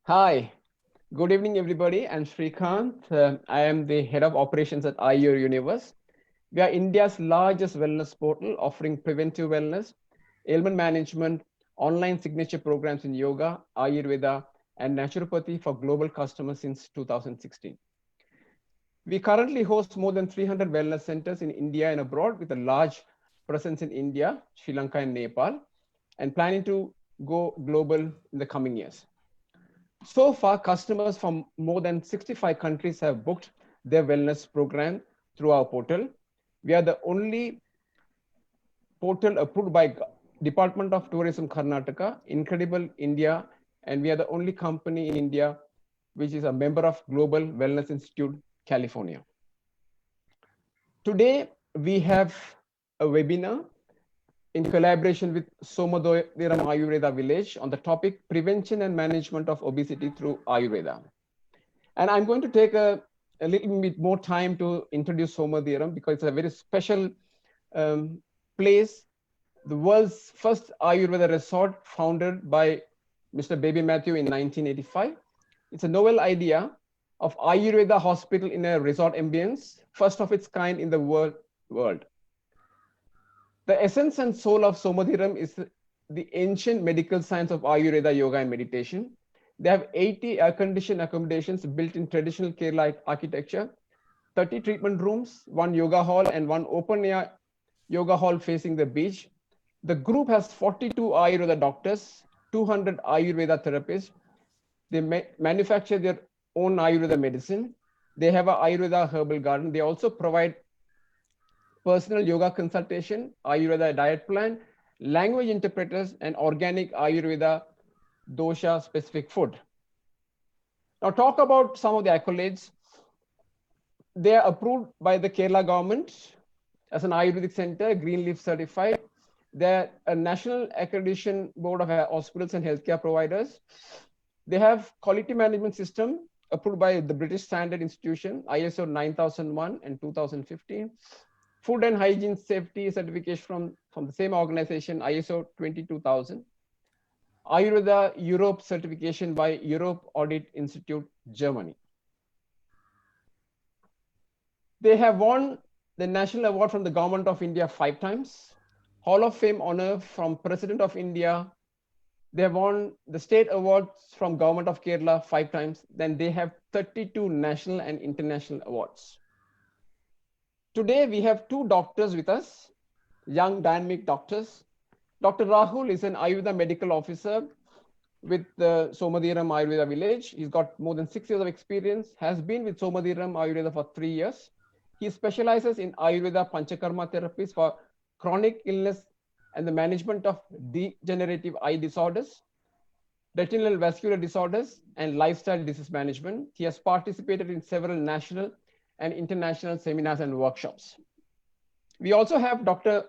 Hi, good evening, everybody. I'm Srikanth. I am the head of operations at IUR Universe. We are India's largest wellness portal offering preventive wellness, ailment management, online signature programs in yoga, Ayurveda, and naturopathy for global customers since 2016. We currently host more than 300 wellness centers in India and abroad with a large presence in India, Sri Lanka, and Nepal, and planning to go global in the coming years. So far, customers from more than 65 countries have booked their wellness program through our portal. We are the only portal approved by Department of Tourism Karnataka, Incredible India, and we are the only company in India which is a member of Global Wellness Institute, California. Today, we have a webinar in collaboration with Somadhiram Ayurveda Village on the topic prevention and management of obesity through Ayurveda. And I'm going to take a little bit more time to introduce Somadhiram because it's a very special place, the world's first Ayurveda resort founded by Mr. Baby Matthew in 1985. It's a novel idea of Ayurveda hospital in a resort ambience, first of its kind in the world. The essence and soul of Somadhiram is the ancient medical science of Ayurveda, yoga, and meditation. They have 80 air-conditioned accommodations built in traditional Kerala architecture, 30 treatment rooms, one yoga hall, and one open-air yoga hall facing the beach. The group has 42 Ayurveda doctors, 200 Ayurveda therapists. They manufacture their own Ayurveda medicine. They have an Ayurveda herbal garden. They also provide personal yoga consultation, Ayurveda diet plan, language interpreters, and organic Ayurveda dosha specific food. Now talk about some of the accolades. They are approved by the Kerala government as an Ayurvedic center, Green Leaf certified. They're a national accreditation board of hospitals and healthcare providers. They have quality management system approved by the British Standard Institution, ISO 9001 and 2015. Food and hygiene safety certification from the same organization, ISO 22000. Ayurveda Europe certification by Europe Audit Institute, Germany. They have won the National Award from the Government of India 5 times, Hall of Fame honor from President of India. They have won the state awards from Government of Kerala 5 times. Then they have 32 national and international awards. Today, we have 2 doctors with us, young dynamic doctors. Dr. Rahul is an Ayurveda medical officer with the Somadhiram Ayurveda Village. He's got more than 6 years of experience, has been with Somadhiram Ayurveda for 3 years. He specializes in Ayurveda Panchakarma therapies for chronic illness and the management of degenerative eye disorders, retinal vascular disorders, and lifestyle disease management. He has participated in several national and international seminars and workshops. We also have Dr.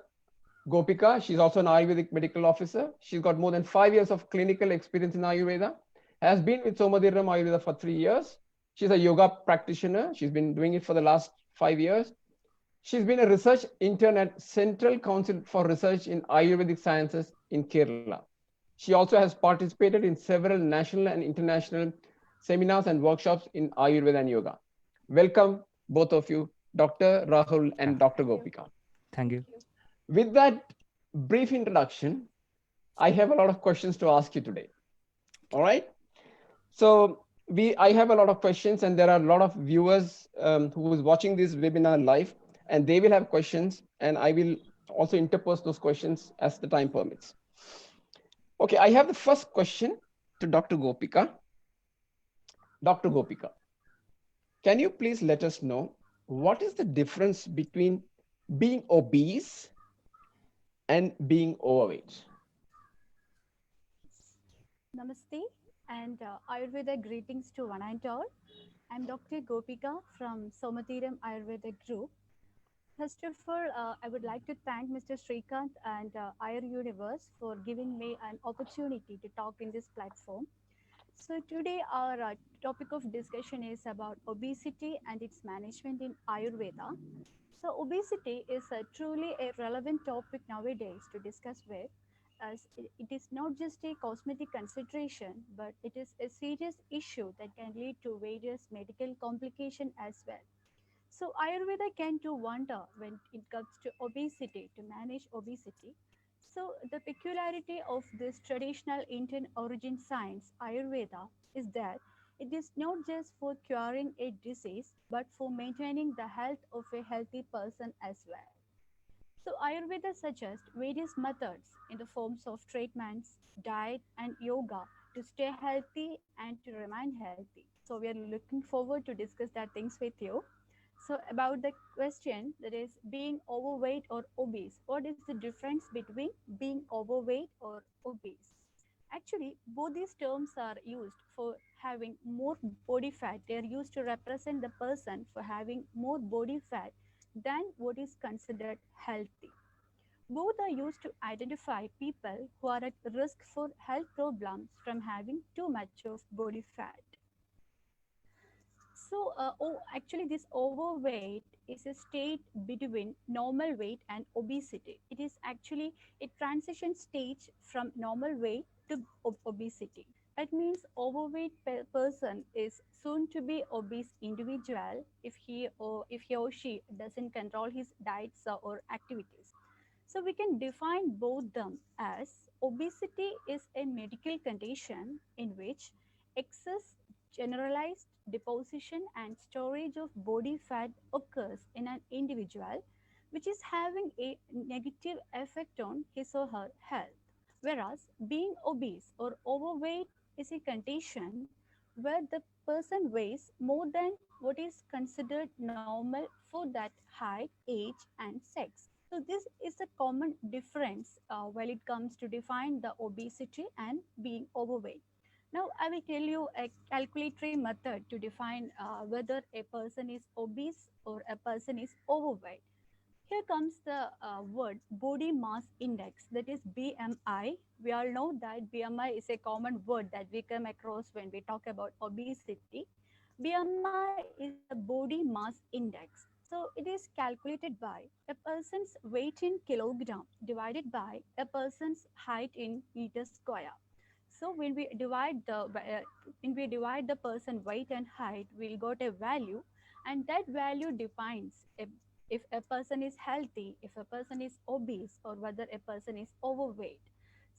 Gopika. She's also an Ayurvedic medical officer. She's got more than 5 years of clinical experience in Ayurveda, has been with Somadhiram Ayurveda for 3 years. She's a yoga practitioner. She's been doing it for the last 5 years. She's been a research intern at Central Council for Research in Ayurvedic Sciences in Kerala. She also has participated in several national and international seminars and workshops in Ayurveda and yoga. Welcome, both of you, Dr. Rahul and Dr. Gopika. Thank you. With that brief introduction, I have a lot of questions to ask you today. All right. So I have a lot of questions, and there are a lot of viewers who is watching this webinar live, and they will have questions, and I will also interpose those questions as the time permits. Okay, I have the first question to Dr. Gopika. Dr. Gopika, can you please let us know what is the difference between being obese and being overweight? Namaste and Ayurveda greetings to one and all. I'm Dr. Gopika from Somadhiram Ayurveda Group. First of all, I would like to thank Mr. Srikanth and Ayur Universe for giving me an opportunity to talk in this platform. So today our topic of discussion is about obesity and its management in Ayurveda. So obesity is truly a relevant topic nowadays to discuss with, as it is not just a cosmetic consideration, but it is a serious issue that can lead to various medical complications as well. So Ayurveda can do wonder when it comes to obesity, to manage obesity. So the peculiarity of this traditional Indian origin science, Ayurveda, is that it is not just for curing a disease, but for maintaining the health of a healthy person as well. So Ayurveda suggests various methods in the forms of treatments, diet, and yoga to stay healthy and to remain healthy. So we are looking forward to discuss that things with you. So about the question that is being overweight or obese, what is the difference between being overweight or obese? Actually, both these terms are used for having more body fat. They are used to represent the person for having more body fat than what is considered healthy. Both are used to identify people who are at risk for health problems from having too much of body fat. So, actually, this overweight is a state between normal weight and obesity. It is actually a transition stage from normal weight to obesity. That means overweight person is soon to be obese individual if he or she doesn't control his diets or activities. So we can define both them as obesity is a medical condition in which excess generalized deposition and storage of body fat occurs in an individual, which is having a negative effect on his or her health. Whereas being obese or overweight is a condition where the person weighs more than what is considered normal for that height, age, and sex. So this is a common difference while it comes to define the obesity and being overweight. Now I will tell you a calculatory method to define whether a person is obese or a person is overweight. Here comes the word body mass index, that is BMI. We all know that BMI is a common word that we come across when we talk about obesity. BMI is the body mass index. So it is calculated by a person's weight in kilogram divided by a person's height in meter square. So when we divide the person weight and height, we'll got a value, and that value defines if a person is healthy, if a person is obese, or whether a person is overweight.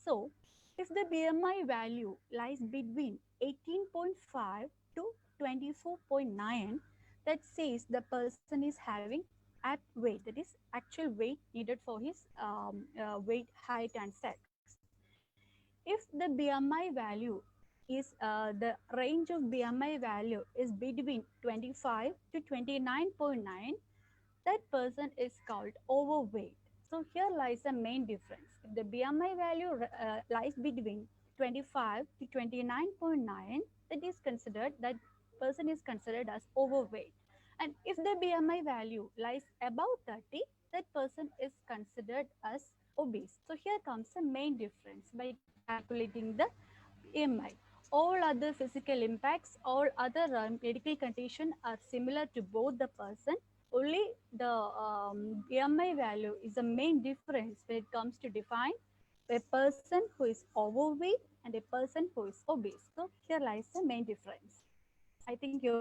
So if the BMI value lies between 18.5 to 24.9, that says the person is having apt weight, that is actual weight needed for his weight, height, and sex. If the BMI value is the range of BMI value is between 25 to 29.9, that person is called overweight. So here lies the main difference. If the BMI value lies between 25 to 29.9, that person is considered as overweight. And if the BMI value lies above 30, that person is considered as obese. So here comes the main difference by calculating the BMI. All other physical impacts, all other medical conditions are similar to both the person. Only the BMI value is the main difference when it comes to define a person who is overweight and a person who is obese. So here lies the main difference. I think you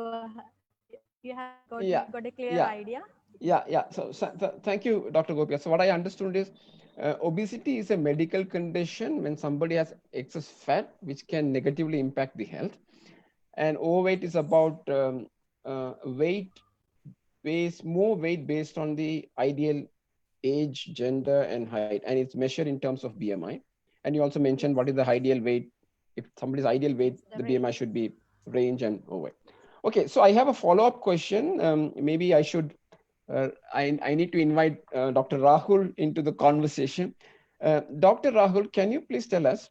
have got a clear idea. Yeah. Thank you, Dr. Gopika. So what I understood is obesity is a medical condition when somebody has excess fat, which can negatively impact the health. And overweight is about more weight based on the ideal age, gender, and height, and it's measured in terms of BMI. And you also mentioned what is the ideal weight. If somebody's ideal weight, the BMI should be range and overweight. Okay, so I have a follow-up question. Maybe I should, I need to invite Dr. Rahul into the conversation. Dr. Rahul, can you please tell us,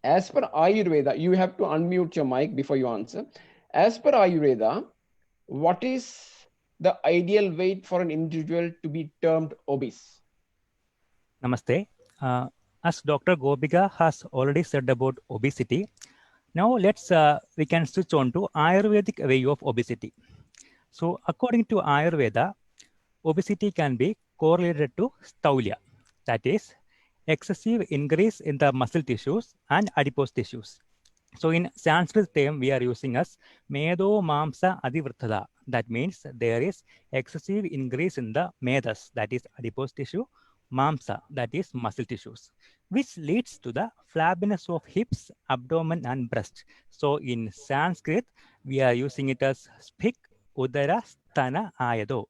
as per Ayurveda, you have to unmute your mic before you answer. As per Ayurveda, what is the ideal weight for an individual to be termed obese? Namaste. As Dr. Gopika has already said about obesity, now we can switch on to Ayurvedic way of obesity. So according to Ayurveda, obesity can be correlated to staulia. That is, excessive increase in the muscle tissues and adipose tissues. So in Sanskrit term, we are using as Medo Mamsa Adivritada. That means there is excessive increase in the medas, that is adipose tissue, mamsa, that is muscle tissues, which leads to the flabbiness of hips, abdomen, and breast. So in Sanskrit, we are using it as spik, udara, sthana, ayado.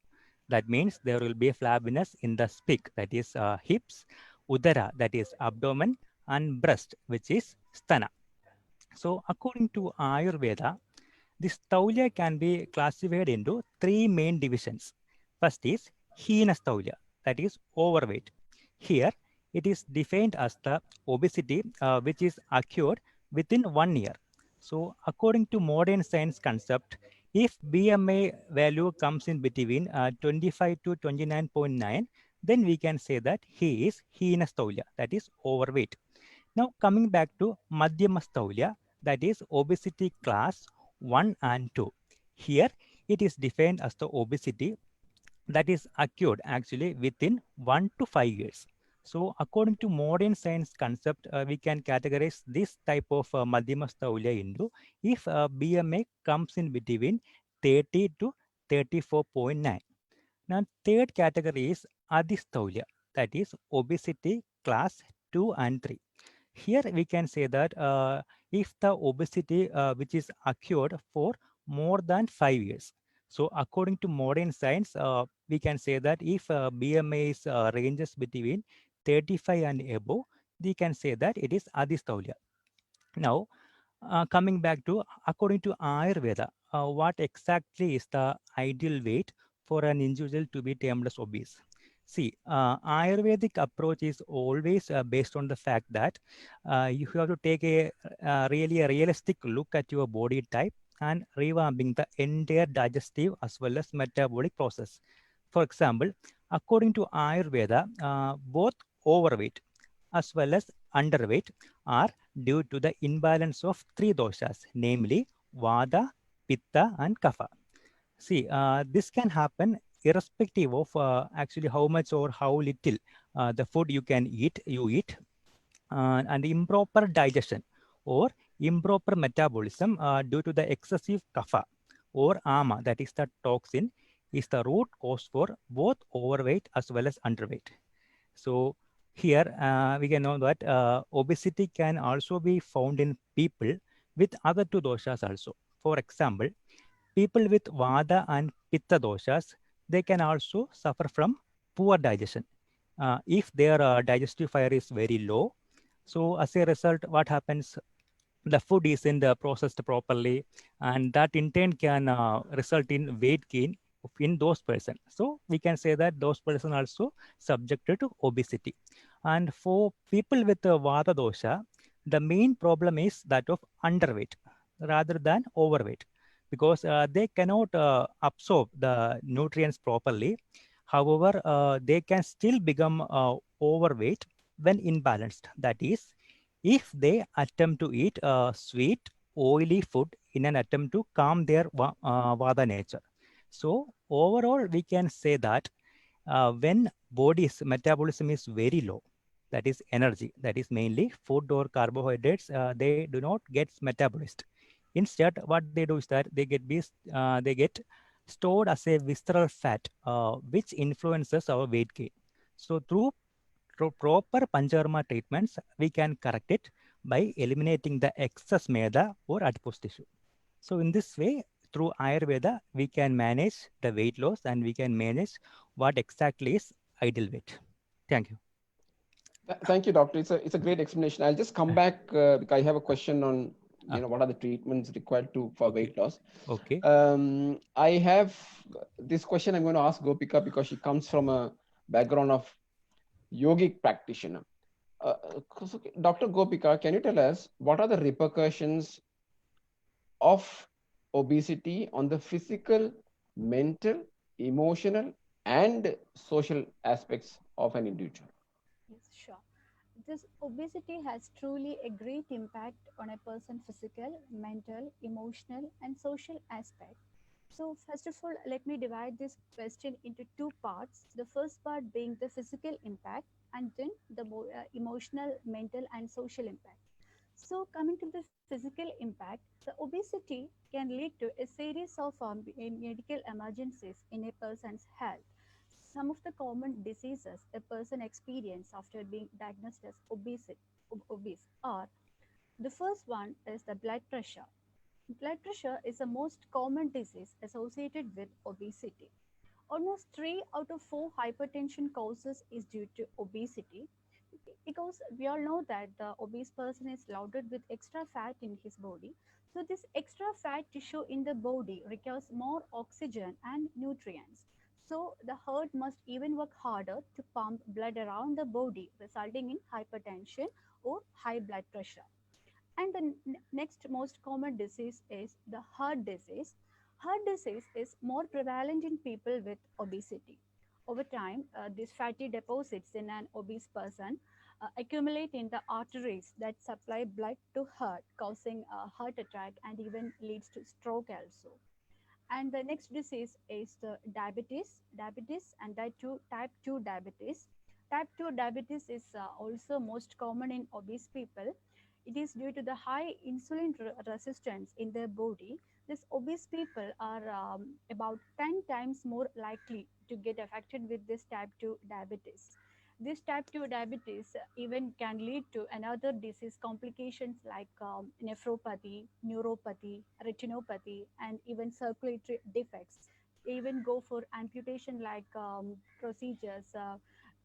That means there will be flabbiness in the spik, that is hips, udara, that is abdomen, and breast, which is sthana. So according to Ayurveda, this Staulya can be classified into three main divisions. First is Hina Staulya, that is overweight. Here, it is defined as the obesity which is occurred within 1 year. So according to modern science concept, if BMI value comes in between 25 to 29.9, then we can say that he is Hina Staulya, that is overweight. Now coming back to Madhyama Staulya, that is obesity class 1 and 2. Here it is defined as the obesity that is occurred actually within 1 to 5 years. So according to modern science concept, we can categorize this type of Madhyama Staulya into if BMI comes in between 30 to 34.9. Now third category is Adhistaulya, that is obesity class 2 and 3. Here we can say that if the obesity which is occurred for more than 5 years. So according to modern science, we can say that if BMI is ranges between 35 and above, we can say that it is Adhistaulya. Now, coming back to according to Ayurveda, what exactly is the ideal weight for an individual to be termed as obese? See, Ayurvedic approach is always based on the fact that you have to take a really a realistic look at your body type and revamping the entire digestive as well as metabolic process. For example, according to Ayurveda, both overweight as well as underweight are due to the imbalance of three doshas, namely Vata, Pitta, and Kapha. See, this can happen irrespective of actually how much or how little the food you eat, and improper digestion or improper metabolism due to the excessive kapha or ama, that is the toxin, is the root cause for both overweight as well as underweight. So here we can know that obesity can also be found in people with other two doshas also. For example, people with Vata and Pitta doshas, they can also suffer from poor digestion. If their digestive fire is very low, so as a result, what happens? The food isn't processed properly, and that in turn can result in weight gain in those persons. So we can say that those persons also subjected to obesity. And for people with Vata dosha, the main problem is that of underweight rather than overweight, because they cannot absorb the nutrients properly. However, they can still become overweight when imbalanced. That is, if they attempt to eat sweet, oily food in an attempt to calm their vada nature. So overall, we can say that when body's metabolism is very low, that is energy, that is mainly food or carbohydrates, they do not get metabolized. Instead, what they do is that they get stored as a visceral fat, which influences our weight gain. So through proper Panchakarma treatments, we can correct it by eliminating the excess meda or adipose tissue. So in this way, through Ayurveda, we can manage the weight loss and we can manage what exactly is ideal weight. Thank you. Thank you, doctor. It's a great explanation. I'll just come back because I have a question on what are the treatments required for Okay. weight loss. Okay. I have this question I'm going to ask Gopika because she comes from a background of yogic practitioner. Dr. Gopika, can you tell us what are the repercussions of obesity on the physical, mental, emotional, and social aspects of an individual? Yes, sure. This obesity has truly a great impact on a person's physical, mental, emotional, and social aspect. So first of all, let me divide this question into two parts. The first part being the physical impact, and then the more, emotional, mental, and social impact. So coming to the physical impact, the obesity can lead to a series of medical emergencies in a person's health. Some of the common diseases a person experiences after being diagnosed as obese are: the first one is the blood pressure. Blood pressure is the most common disease associated with obesity. Almost 3 out of 4 hypertension causes is due to obesity, because we all know that the obese person is loaded with extra fat in his body. So this extra fat tissue in the body requires more oxygen and nutrients. So the heart must even work harder to pump blood around the body, resulting in hypertension or high blood pressure. And the next most common disease is the heart disease. Heart disease is more prevalent in people with obesity. Over time, these fatty deposits in an obese person accumulate in the arteries that supply blood to heart, causing a heart attack and even leads to stroke also. And the next disease is the diabetes, and that too type 2 diabetes. Type 2 diabetes is also most common in obese people. It is due to the high insulin resistance in their body. These obese people are about 10 times more likely to get affected with this type 2 diabetes. This type 2 diabetes even can lead to another disease complications like nephropathy, neuropathy, retinopathy, and even circulatory defects. Even go for amputation like procedures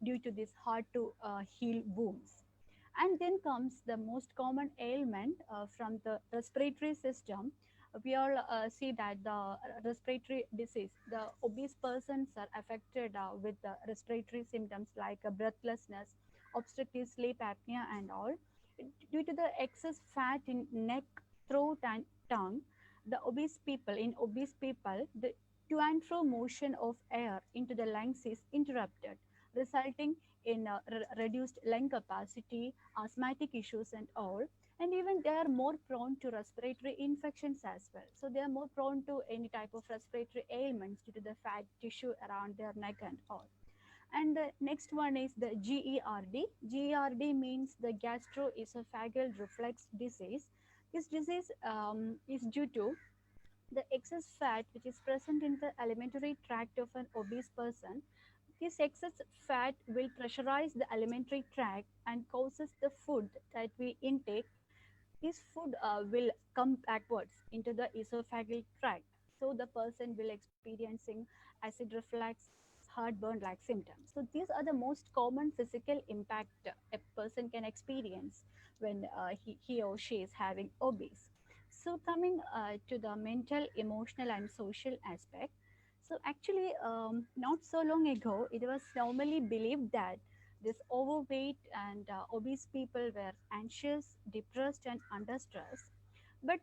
due to this hard to heal wounds. And then comes the most common ailment from the respiratory system. We all see that the respiratory disease, the obese persons are affected with the respiratory symptoms like breathlessness, obstructive sleep apnea, and all. Due to the excess fat in neck, throat, and tongue, the obese people, the to and fro motion of air into the lungs is interrupted, resulting in reduced lung capacity, asthmatic issues, and all. And even they are more prone to respiratory infections as well. So they are more prone to any type of respiratory ailments due to the fat tissue around their neck and all. And the next one is the GERD. GERD means the gastroesophageal reflux disease. This disease is due to the excess fat which is present in the alimentary tract of an obese person. This excess fat will pressurize the alimentary tract and causes the food that we intake. This food will come backwards into the esophageal tract. So the person will experiencing acid reflux, heartburn like symptoms. So these are the most common physical impact a person can experience when he or she is having obese. So coming to the mental, emotional, and social aspect. So actually, not so long ago, it was normally believed that this overweight and obese people were anxious, depressed, and under stress. But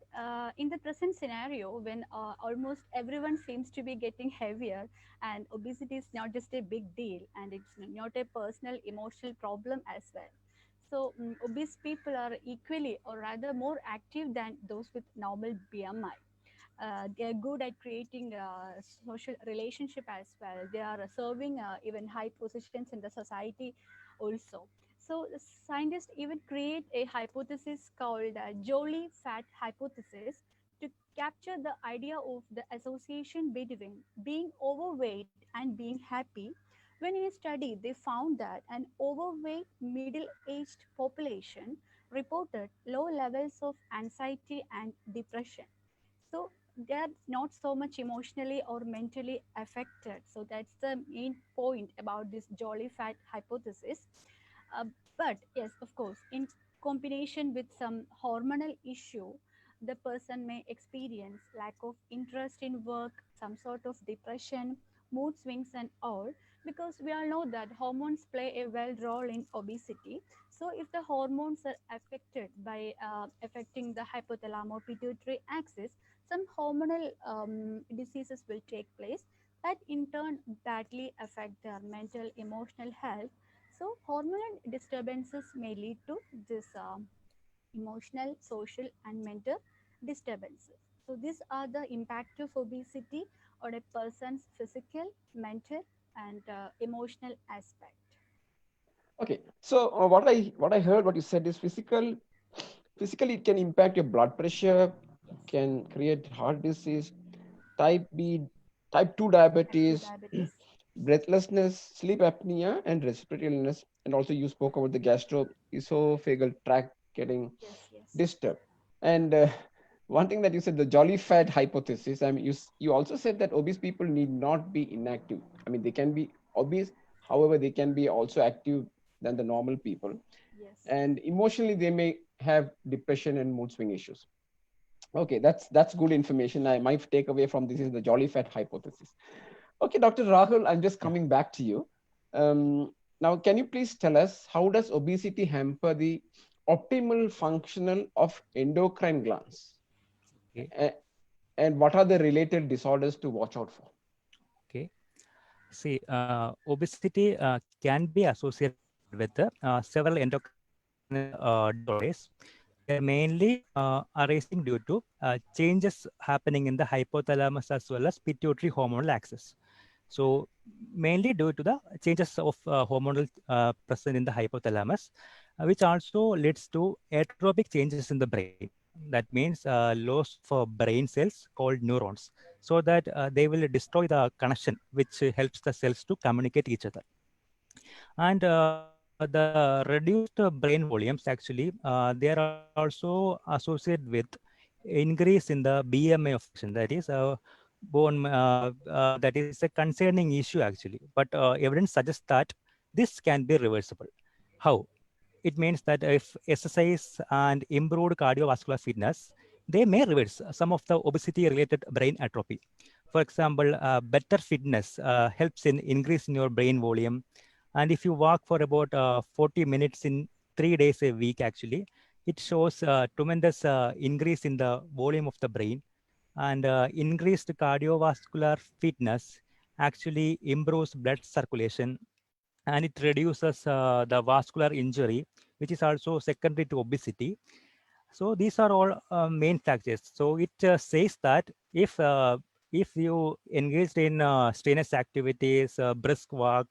in the present scenario, when almost everyone seems to be getting heavier, and obesity is not just a big deal, and it's not a personal emotional problem as well. So obese people are equally or rather more active than those with normal BMI. They are good at creating social relationship as well. They are serving even high positions in the society also. So scientists even create a hypothesis called Jolie fat hypothesis to capture the idea of the association between being overweight and being happy. When in a study, they found that an overweight middle-aged population reported low levels of anxiety and depression. So they're not so much emotionally or mentally affected. So that's the main point about this Jolly fat hypothesis. uh, but yes, of course, in combination with some hormonal issue, the person may experience lack of interest in work, some sort of depression, mood swings, and all, because we all know that hormones play a well role in obesity. So if the hormones are affected by affecting the hypothalamo pituitary axis, some hormonal diseases will take place that in turn badly affect their mental emotional health. So hormonal disturbances may lead to this emotional, social, and mental disturbances. So these are the impact of obesity on a person's physical, mental, and emotional aspect. Okay, so what I heard, what you said is physically it can impact your blood pressure, Yes. can create heart disease, type B, type 2 Type 2 diabetes, diabetes. breathlessness, sleep apnea, and respiratory illness. And also you spoke about the gastroesophageal tract getting Yes, yes. disturbed. And one thing that you said, the jolly fat hypothesis. I mean, you also said that obese people need not be inactive. I mean, they can be obese, however, they can be also active than the normal people. Yes. And emotionally, they may have depression and mood swing issues. Okay, that's good information. My takeaway from this is the jolly fat hypothesis. Okay, Dr. Rahul, I'm just Yeah. coming back to you. Now, can you please tell us how does obesity hamper the optimal functional of endocrine glands? Okay. A- And what are the related disorders to watch out for? Okay. See, obesity can be associated with several endocrine disorders. They're mainly arising due to changes happening in the hypothalamus as well as pituitary hormonal axis. So mainly due to the changes of hormonal present in the hypothalamus, which also leads to atropic changes in the brain. That means loss of brain cells called neurons, so that they will destroy the connection, which helps the cells to communicate each other. And the reduced brain volumes actually, they are also associated with increase in the BMI of patient. That is that is a concerning issue actually. But evidence suggests that this can be reversible. How? It means that if exercise and improved cardiovascular fitness, they may reverse some of the obesity-related brain atrophy. For example, better fitness helps in increasing your brain volume. And if you walk for about 40 minutes in 3 days a week, actually, it shows tremendous increase in the volume of the brain. And increased cardiovascular fitness actually improves blood circulation, and it reduces the vascular injury, which is also secondary to obesity. So these are all main factors. So it says that if you engaged in strenuous activities, brisk walk,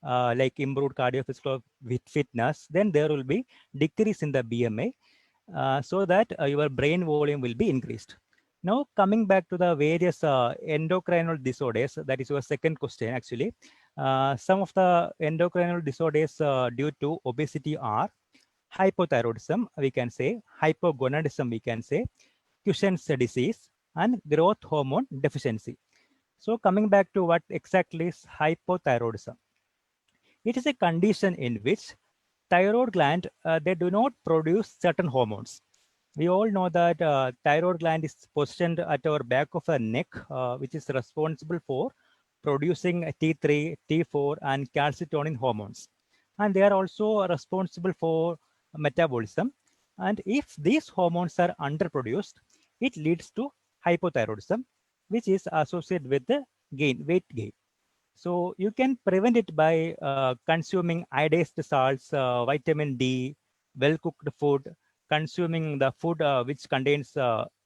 like improved cardiovascular fitness, then there will be decrease in the BMI, so that your brain volume will be increased. Now coming back to the various endocrinal disorders, that is your second question actually. Some of the endocrinal disorders due to obesity are hypothyroidism, we can say, hypogonadism, we can say, Cushing's disease, and growth hormone deficiency. So coming back to what exactly is hypothyroidism, it is a condition in which thyroid gland, they do not produce certain hormones. We all know that thyroid gland is positioned at our back of the neck, which is responsible for producing T3, T4, and calcitonin hormones. And they are also responsible for metabolism. And if these hormones are underproduced, it leads to hypothyroidism, which is associated with the weight gain. So you can prevent it by consuming iodized salts, vitamin D, well-cooked food, consuming the food which contains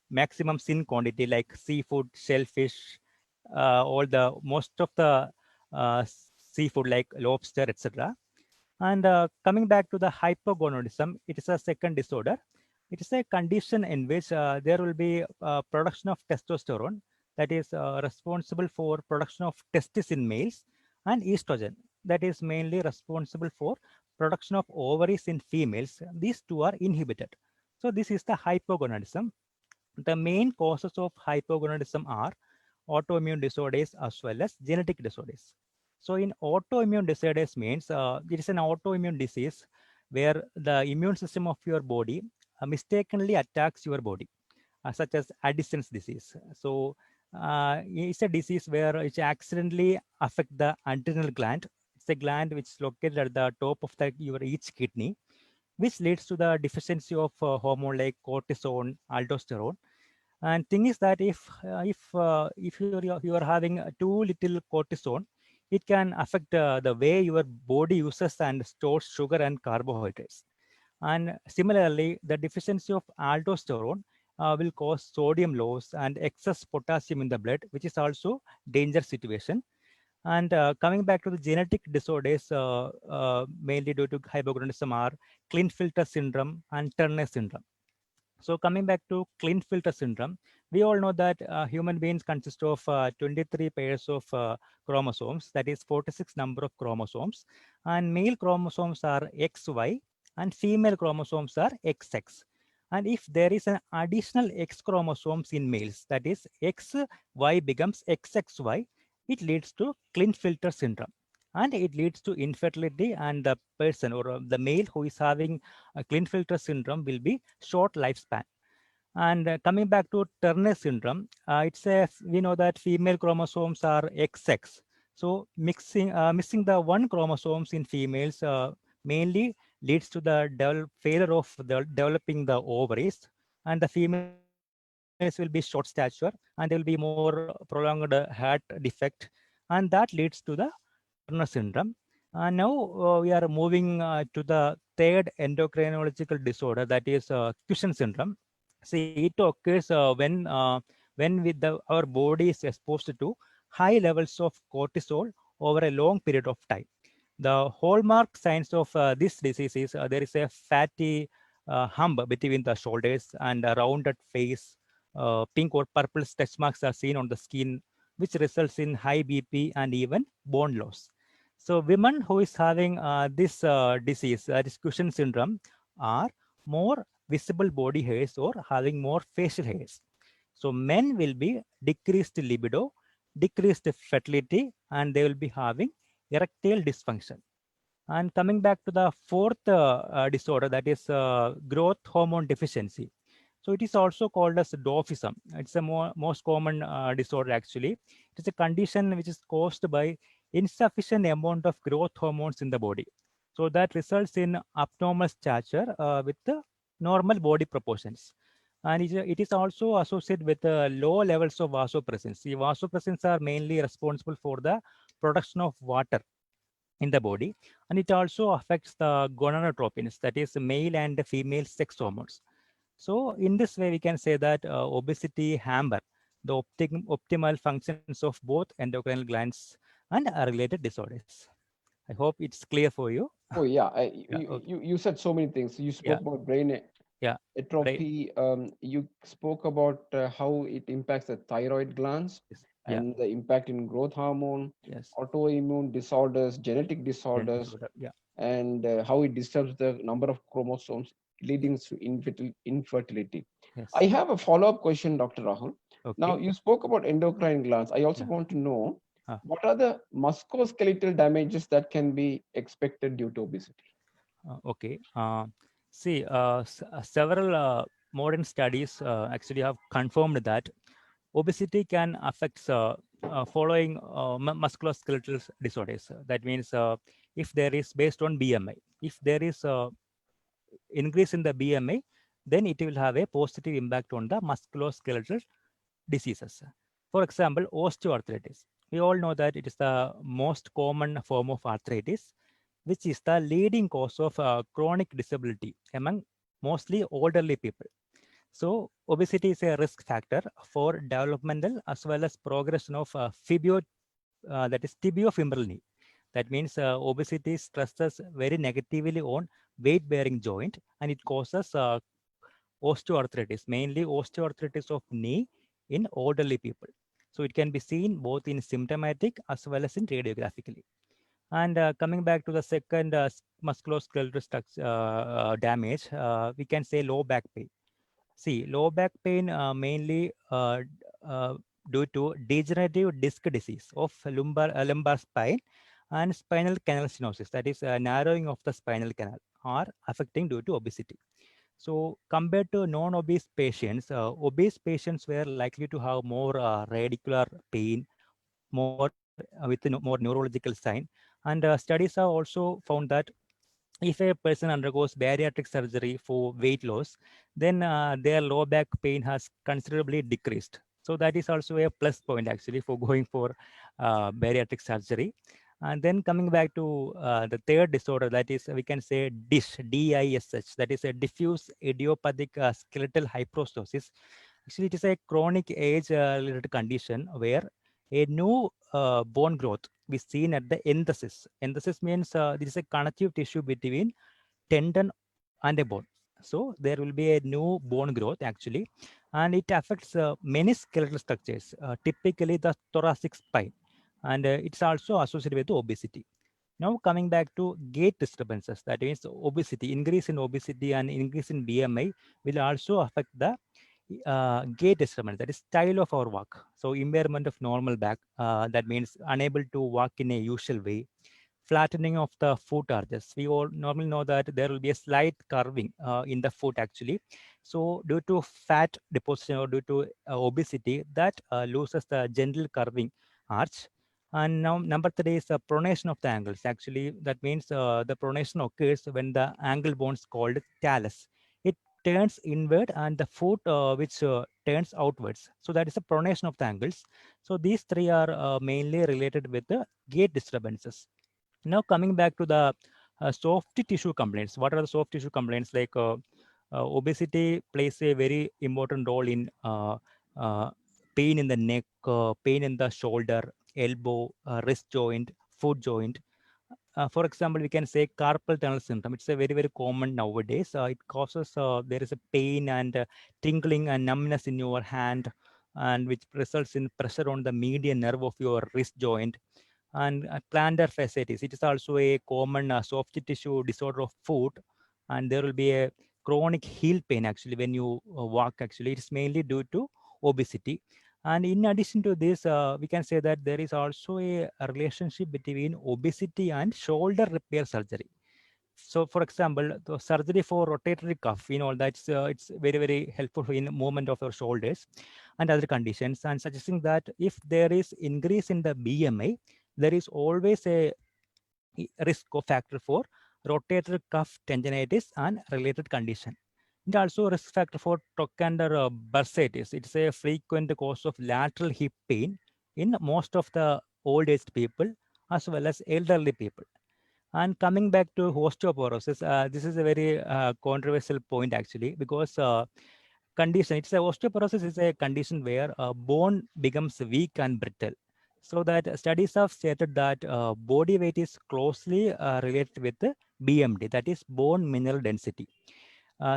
maximum sin quantity like seafood, shellfish, all the most of the uh, seafood like lobster, etc. And coming back to the hypogonadism, it is a second disorder. It is a condition in which there will be production of testosterone that is responsible for production of testes in males, and estrogen that is mainly responsible for production of ovaries in females. These two are inhibited. So this is the hypogonadism. The main causes of hypogonadism are autoimmune disorders as well as genetic disorders. So in autoimmune disorders means it is an autoimmune disease where the immune system of your body mistakenly attacks your body, such as Addison's disease. So it's a disease where it accidentally affect the adrenal gland. It's a gland which is located at the top of your each kidney, which leads to the deficiency of hormone like cortisone, aldosterone. And thing is that if you are having too little cortisone, it can affect the way your body uses and stores sugar and carbohydrates. And similarly, the deficiency of aldosterone will cause sodium loss and excess potassium in the blood, which is also danger situation. And coming back to the genetic disorders, mainly due to hypogonadism, are Klinefelter syndrome and Turner syndrome. So coming back to Klinefelter syndrome, we all know that human beings consist of 23 pairs of chromosomes, that is 46 number of chromosomes, and male chromosomes are XY and female chromosomes are XX. And if there is an additional X chromosomes in males, that is XY becomes XXY, it leads to Klinefelter syndrome. And it leads to infertility, and the person or the male who is having Klinefelter syndrome will be short lifespan. And coming back to Turner syndrome, we know that female chromosomes are XX. So missing the one chromosomes in females mainly leads to the failure of developing the ovaries, and the females will be short stature, and there will be more prolonged heart defect, and that leads to the Turner syndrome. And now we are moving to the third endocrinological disorder, that is Cushing syndrome. See, it occurs when our body is exposed to high levels of cortisol over a long period of time. The hallmark signs of this disease is there is a fatty hump between the shoulders and a rounded face. Pink or purple stretch marks are seen on the skin, which results in high BP and even bone loss. So women who is having this disease, this Cushing syndrome, are more visible body hairs or having more facial hairs. So men will be decreased libido, decreased fertility, and they will be having erectile dysfunction. And coming back to the fourth disorder, that is growth hormone deficiency. So it is also called as dwarfism. It's the most common disorder actually. It is a condition which is caused by insufficient amount of growth hormones in the body. So that results in abnormal stature with the normal body proportions. And it is also associated with low levels of vasopressins. See, vasopressins are mainly responsible for the production of water in the body, and it also affects the gonadotropins, that is male and female sex hormones. So in this way, we can say that obesity hamper the optimal functions of both endocrine glands and related disorders. I hope it's clear for you. Oh yeah, Yeah, okay. you said so many things. You Yeah, spoke about brain yeah, right. atrophy. You spoke about how it impacts the thyroid glands Yes. Yeah, and the impact in growth hormone, yes. autoimmune disorders, genetic Genetic disorders, disorder. Yeah, and how it disturbs the number of chromosomes, leading to infertility. I yes. have a follow-up question, Dr. Rahul. Now, Okay. you spoke about endocrine glands. I also Yeah. want to know Uh, what are the musculoskeletal damages that can be expected due to obesity? okay. See, several modern studies actually have confirmed that obesity can affect following musculoskeletal disorders. That means if there is based on BMI, if there is increase in the BMI, then it will have a positive impact on the musculoskeletal diseases. For example, osteoarthritis. We all know that it is the most common form of arthritis, which is the leading cause of chronic disability among mostly elderly people. So obesity is a risk factor for developmental as well as progression of that is tibiofemoral knee. That means obesity stresses very negatively on weight-bearing joint, and it causes osteoarthritis, mainly osteoarthritis of knee in elderly people. So it can be seen both in symptomatic as well as in radiographically. And coming back to the second musculoskeletal damage, we can say low back pain. See, low back pain mainly due to degenerative disc disease of lumbar spine and spinal canal stenosis, that is narrowing of the spinal canal, are affecting due to obesity. So compared to non-obese patients, obese patients were likely to have more radicular pain, more with more neurological sign. And studies have also found that if a person undergoes bariatric surgery for weight loss, then their low back pain has considerably decreased. So that is also a plus point actually for going for bariatric surgery. And then coming back to the third disorder, that is, we can say DISH, DISH, that is a diffuse idiopathic skeletal hyperostosis. Actually, it is a chronic age-related condition where a new bone growth is seen at the enthesis. Enthesis means this is a connective tissue between tendon and a bone. So there will be a new bone growth actually, and it affects many skeletal structures, typically the thoracic spine, and it's also associated with obesity. Now coming back to gait disturbances, that means obesity, increase in obesity and increase in BMI will also affect the gait disturbance, that is style of our walk. So impairment of normal back, that means unable to walk in a usual way. Flattening of the foot arches. We all normally know that there will be a slight curving in the foot actually. So due to fat deposition or due to obesity, that loses the gentle curving arch. And now number three is the pronation of the ankles. Actually, that means the pronation occurs when the ankle bone is called talus. It turns inward and the foot which turns outwards. So that is the pronation of the ankles. So these three are mainly related with the gait disturbances. Now coming back to the soft tissue complaints. What are the soft tissue complaints? Like obesity plays a very important role in pain in the neck, pain in the shoulder, elbow, wrist joint, foot joint. For example, we can say carpal tunnel syndrome. It's a very, very common nowadays. It causes, there is a pain and tingling and numbness in your hand, and which results in pressure on the median nerve of your wrist joint. And plantar fasciitis, it is also a common soft tissue disorder of foot, and there will be a chronic heel pain actually when you walk. Actually, it is mainly due to obesity. And in addition to this, we can say that there is also a relationship between obesity and shoulder repair surgery. So, for example, the surgery for rotatory cuff, that's it's very, very helpful in movement of your shoulders and other conditions, and suggesting that if there is increase in the BMI, there is always a risk of factor for rotator cuff tendinitis and related condition. And also risk factor for trochanter bursitis. It's a frequent cause of lateral hip pain in most of the old aged people as well as elderly people. And coming back to osteoporosis, this is a very controversial point actually, because condition, it's a osteoporosis is a condition where bone becomes weak and brittle. So that studies have stated that body weight is closely related with the BMD, that is bone mineral density.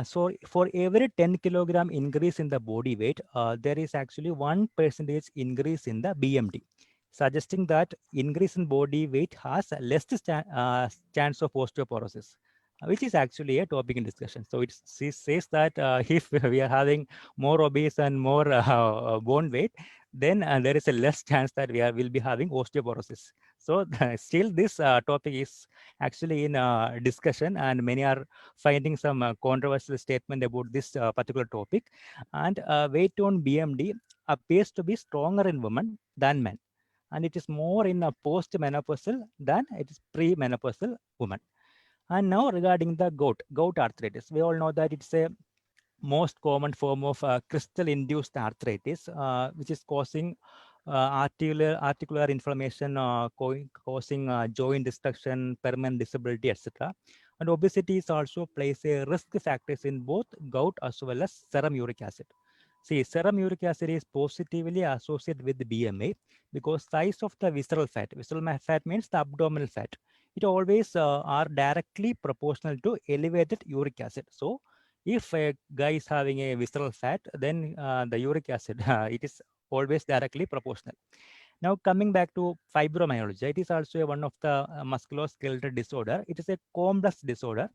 So for every 10 kilogram increase in the body weight, there is actually 1% increase in the BMD, suggesting that increase in body weight has a less chance of osteoporosis, which is actually a topic in discussion. So it says that if we are having more obese and more bone weight, then there is a less chance that will be having osteoporosis. So still this topic is actually in discussion, and many are finding some controversial statement about this particular topic. And weight on BMD appears to be stronger in women than men, and it is more in a post-menopausal than it is pre-menopausal woman. And now regarding the gout arthritis, we all know that it's a most common form of crystal-induced arthritis, which is causing articular inflammation, causing joint destruction, permanent disability, etc. And obesity is also plays a risk factors in both gout as well as serum uric acid. See, serum uric acid is positively associated with BMI because size of the visceral fat means the abdominal fat. It always are directly proportional to elevated uric acid. So if a guy is having a visceral fat, then the uric acid, it is always directly proportional. Now coming back to fibromyalgia, it is also one of the musculoskeletal disorder. It is a complex disorder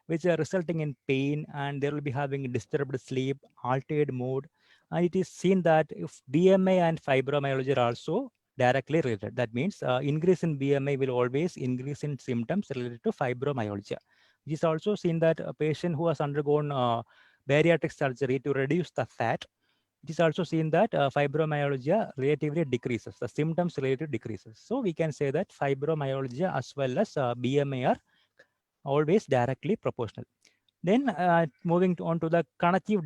which are resulting in pain, and they will be having disturbed sleep, altered mood. And it is seen that if BMI and fibromyalgia are also directly related. That means increase in BMI will always increase in symptoms related to fibromyalgia. It is also seen that a patient who has undergone bariatric surgery to reduce the fat, it is also seen that fibromyalgia relatively decreases, the symptoms relatively decreases. So we can say that fibromyalgia as well as BMI are always directly proportional. Then moving on to the connective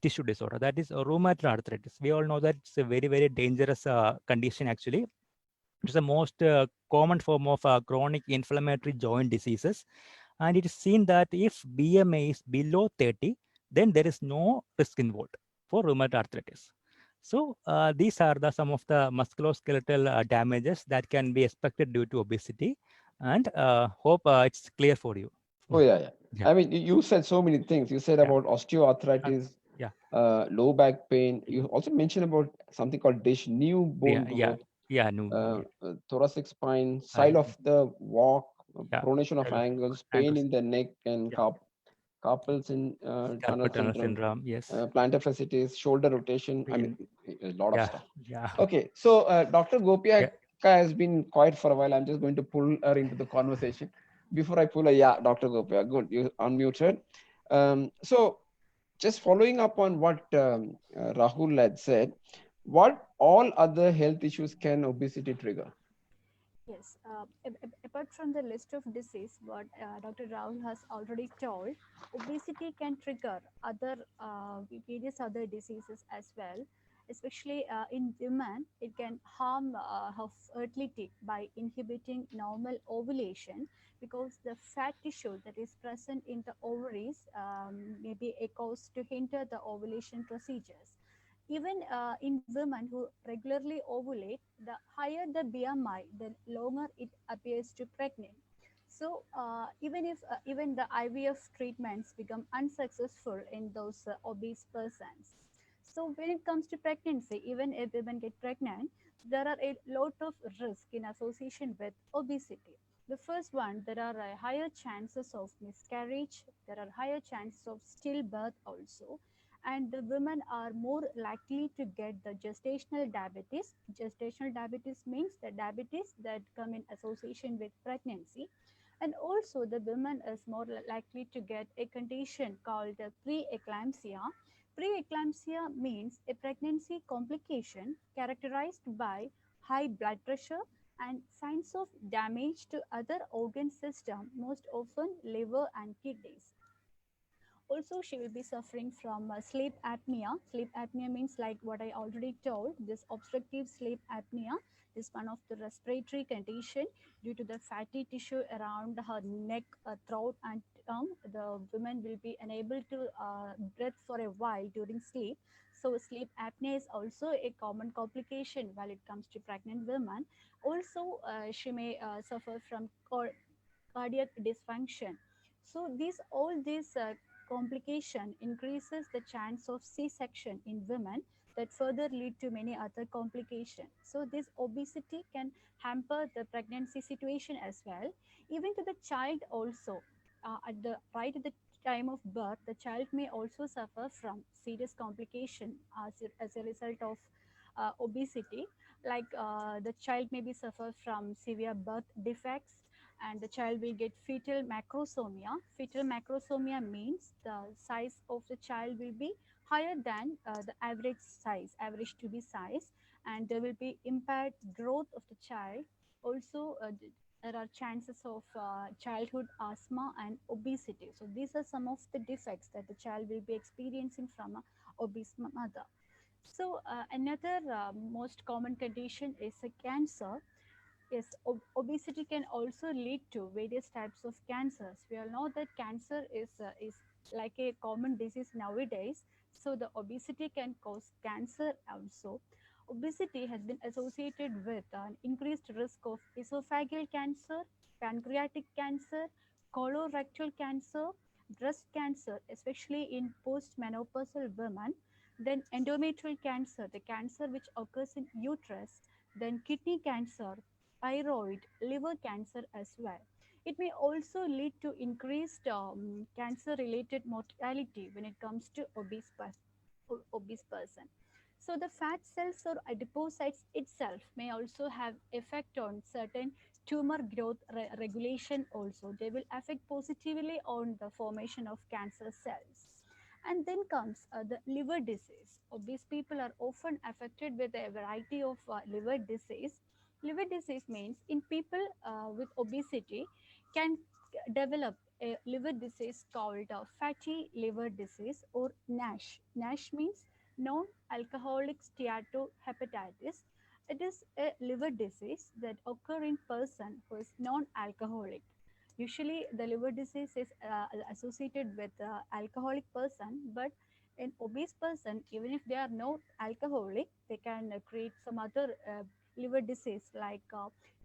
tissue disorder, that is rheumatoid arthritis. We all know that it's a very, very dangerous condition actually. It's the most common form of chronic inflammatory joint diseases. And it is seen that if BMI is below 30, then there is no risk involved for rheumatoid arthritis. So these are some of the musculoskeletal damages that can be expected due to obesity. And hope it's clear for you. Oh yeah, yeah. Yeah. I mean, you said so many things. You said Yeah. about osteoarthritis, Yeah. low back pain. You also mentioned about something called dish, new bone Yeah. growth, No. thoracic spine, side of the walk, Yeah. pronation of angles, pain Ankles. in the neck and Yeah. carpal tunnel Carpal tunnel syndrome, syndrome. Yes. plantar fasciitis, shoulder rotation. I Yeah. mean, a lot of Yeah. stuff. Yeah. Okay, so Dr. Yeah. Gopiaka has been quiet for a while. I'm just going to pull her into the conversation. Before I pull her, yeah, Dr. Gopiaka, good, you unmuted. So just following up on what Rahul had said, what all other health issues can obesity trigger? Yes, apart from the list of disease, what Dr. Rahul has already told, obesity can trigger other various other diseases as well. Especially in women, it can harm her fertility by inhibiting normal ovulation because the fat tissue that is present in the ovaries may be a cause to hinder the ovulation procedures. Even in women who regularly ovulate, the higher the BMI, the longer it appears to pregnant. So even the IVF treatments become unsuccessful in those obese persons. So when it comes to pregnancy, even if women get pregnant, there are a lot of risk in association with obesity. The first one, there are higher chances of miscarriage, there are higher chances of stillbirth also, and the women are more likely to get the gestational diabetes. Gestational diabetes means the diabetes that come in association with pregnancy. And also the women is more likely to get a condition called preeclampsia. Preeclampsia means a pregnancy complication characterized by high blood pressure and signs of damage to other organ system, most often liver and kidneys. Also, she will be suffering from sleep apnea. Sleep apnea means, like what I already told, this obstructive sleep apnea is one of the respiratory condition due to the fatty tissue around her neck, throat and tongue. The women will be unable to breathe for a while during sleep. So sleep apnea is also a common complication while it comes to pregnant women. Also, she may suffer from cardiac dysfunction. So all these complication increases the chance of C-section in women that further lead to many other complications. So this obesity can hamper the pregnancy situation as well. Even to the child also, at the time of birth, the child may also suffer from serious complication as a result of obesity. Like the child may be suffer from severe birth defects, and the child will get fetal macrosomia. Fetal macrosomia means the size of the child will be higher than the average to be size, and there will be impaired growth of the child. Also, there are chances of childhood asthma and obesity. So these are some of the defects that the child will be experiencing from a obese mother. So another most common condition is a cancer. Yes, obesity can also lead to various types of cancers. We all know that cancer is like a common disease nowadays. So the obesity can cause cancer also. Obesity has been associated with an increased risk of esophageal cancer, pancreatic cancer, colorectal cancer, breast cancer, especially in postmenopausal women, then endometrial cancer, the cancer which occurs in uterus, then kidney cancer, thyroid, liver cancer as well. It may also lead to increased cancer related mortality when it comes to obese person. So the fat cells or adipocytes itself may also have effect on certain tumor growth regulation also. They will affect positively on the formation of cancer cells. And then comes the liver disease. Obese people are often affected with a variety of liver disease. Liver disease means in people with obesity can develop a liver disease called fatty liver disease or NASH. NASH means non-alcoholic steatohepatitis. It is a liver disease that occur in person who is non-alcoholic. Usually, the liver disease is associated with alcoholic person, but in obese person, even if they are not alcoholic, they can create some other liver disease like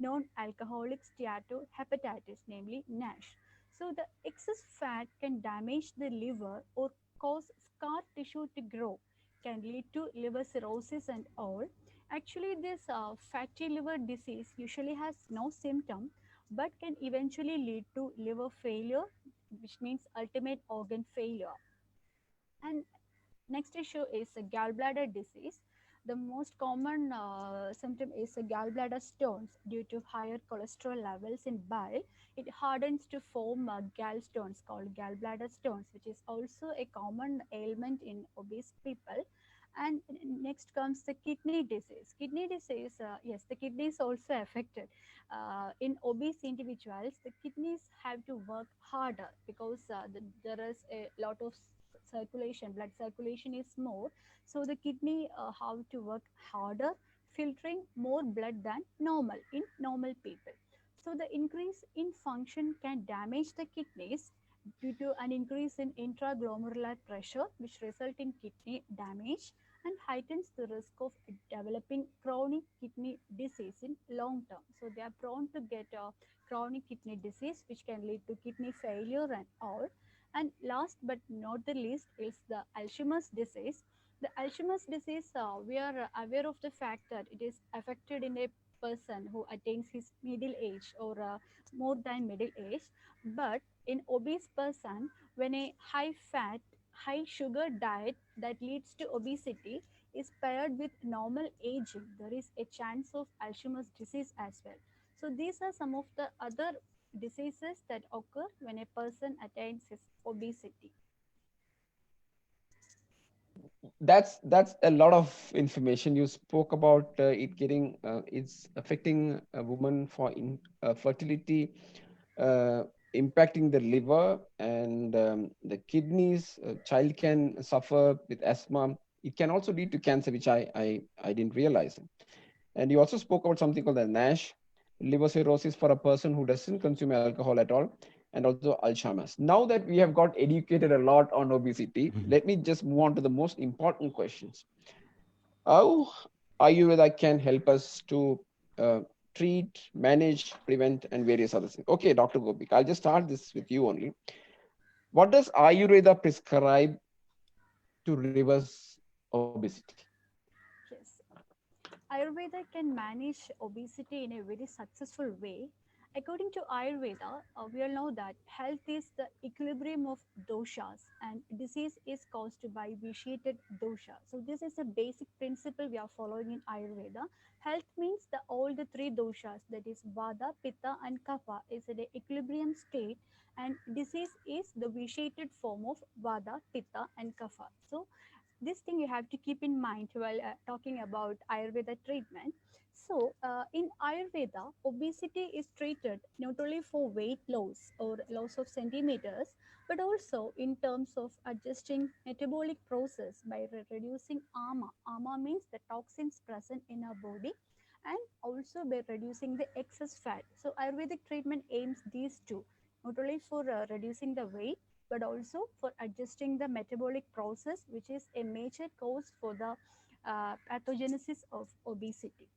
non-alcoholic steatohepatitis, namely NASH. So the excess fat can damage the liver or cause scar tissue to grow, can lead to liver cirrhosis and all. Actually, this fatty liver disease usually has no symptom but can eventually lead to liver failure, which means ultimate organ failure. And next issue is gallbladder disease. The most common symptom is gallbladder stones due to higher cholesterol levels in bile. It hardens to form gallstones called gallbladder stones, which is also a common ailment in obese people. And next comes the kidney disease. Kidney disease, yes, the kidney is also affected. In obese individuals, the kidneys have to work harder because there is a lot of circulation, blood circulation is more, so the kidney have to work harder, filtering more blood than normal in normal people. So the increase in function can damage the kidneys due to an increase in intraglomerular pressure, which result in kidney damage and heightens the risk of developing chronic kidney disease in long term. So they are prone to get a chronic kidney disease, which can lead to kidney failure and all. And last but not the least is the Alzheimer's disease. The Alzheimer's disease, we are aware of the fact that it is affected in a person who attains his middle age or more than middle age. But in obese person, when a high fat, high sugar diet that leads to obesity is paired with normal aging, there is a chance of Alzheimer's disease as well. So these are some of the other diseases that occur when a person attains his obesity. That's a lot of information. You spoke about it getting it's affecting a woman for fertility, impacting the liver and the kidneys. A child can suffer with asthma. It can also lead to cancer, which I didn't realize. And you also spoke about something called the NASH, liver cirrhosis for a person who doesn't consume alcohol at all, and also Alzheimer's. Now that we have got educated a lot on obesity, let me just move on to the most important questions. How Ayurveda can help us to treat, manage, prevent, and various other things. Okay, Dr. Gopik, I'll just start this with you only. What does Ayurveda prescribe to reverse obesity? Yes. Ayurveda can manage obesity in a very successful way. According to Ayurveda, we all know that health is the equilibrium of doshas and disease is caused by vitiated dosha. So this is a basic principle we are following in Ayurveda. Health means the all the three doshas, that is Vata, Pitta and Kapha, is in an equilibrium state, and disease is the vitiated form of Vata, Pitta and Kapha. So this thing you have to keep in mind while talking about Ayurveda treatment. So, in Ayurveda, obesity is treated not only for weight loss or loss of centimeters, but also in terms of adjusting metabolic process by reducing ama. Ama means the toxins present in our body, and also by reducing the excess fat. So, Ayurvedic treatment aims these two, not only for reducing the weight but also for adjusting the metabolic process, which is a major cause for the pathogenesis of obesity.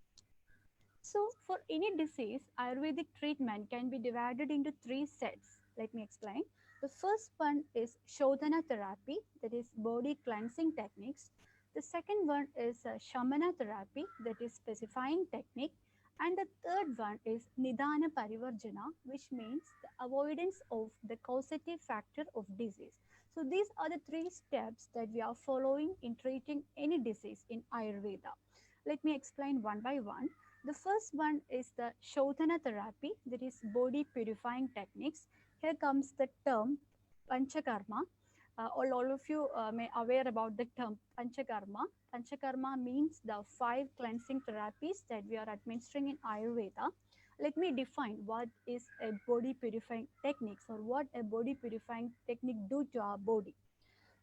So, for any disease, Ayurvedic treatment can be divided into three sets. Let me explain. The first one is Shodhana therapy, that is body cleansing techniques. The second one is Shamana therapy, that is specifying technique. And the third one is Nidana Parivarjana, which means the avoidance of the causative factor of disease. So, these are the three steps that we are following in treating any disease in Ayurveda. Let me explain one by one. The first one is the Shodhana therapy, that is body purifying techniques. Here comes the term Panchakarma. All of you may aware about the term Panchakarma. Panchakarma means the 5 cleansing therapies that we are administering in Ayurveda. Let me define what is a body purifying techniques or what a body purifying technique do to our body.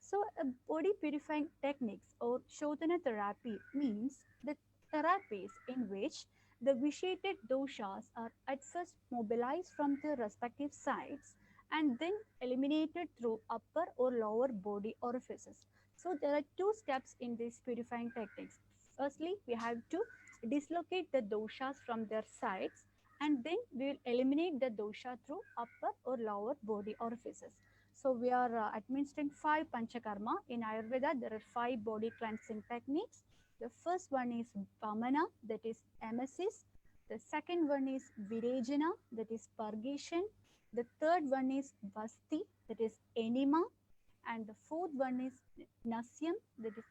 So, a body purifying techniques or Shodhana therapy means that therapies in which the vitiated doshas are at first mobilized from their respective sites and then eliminated through upper or lower body orifices. So there are two steps in these purifying techniques. Firstly, we have to dislocate the doshas from their sites, and then we will eliminate the dosha through upper or lower body orifices. So we are administering 5 panchakarma. In Ayurveda, there are 5 body cleansing techniques. The first one is Vamana, that is emesis. The second one is Virejana, that is purgation. The third one is Vasti, that is enema. And the fourth one is Nasyam, that is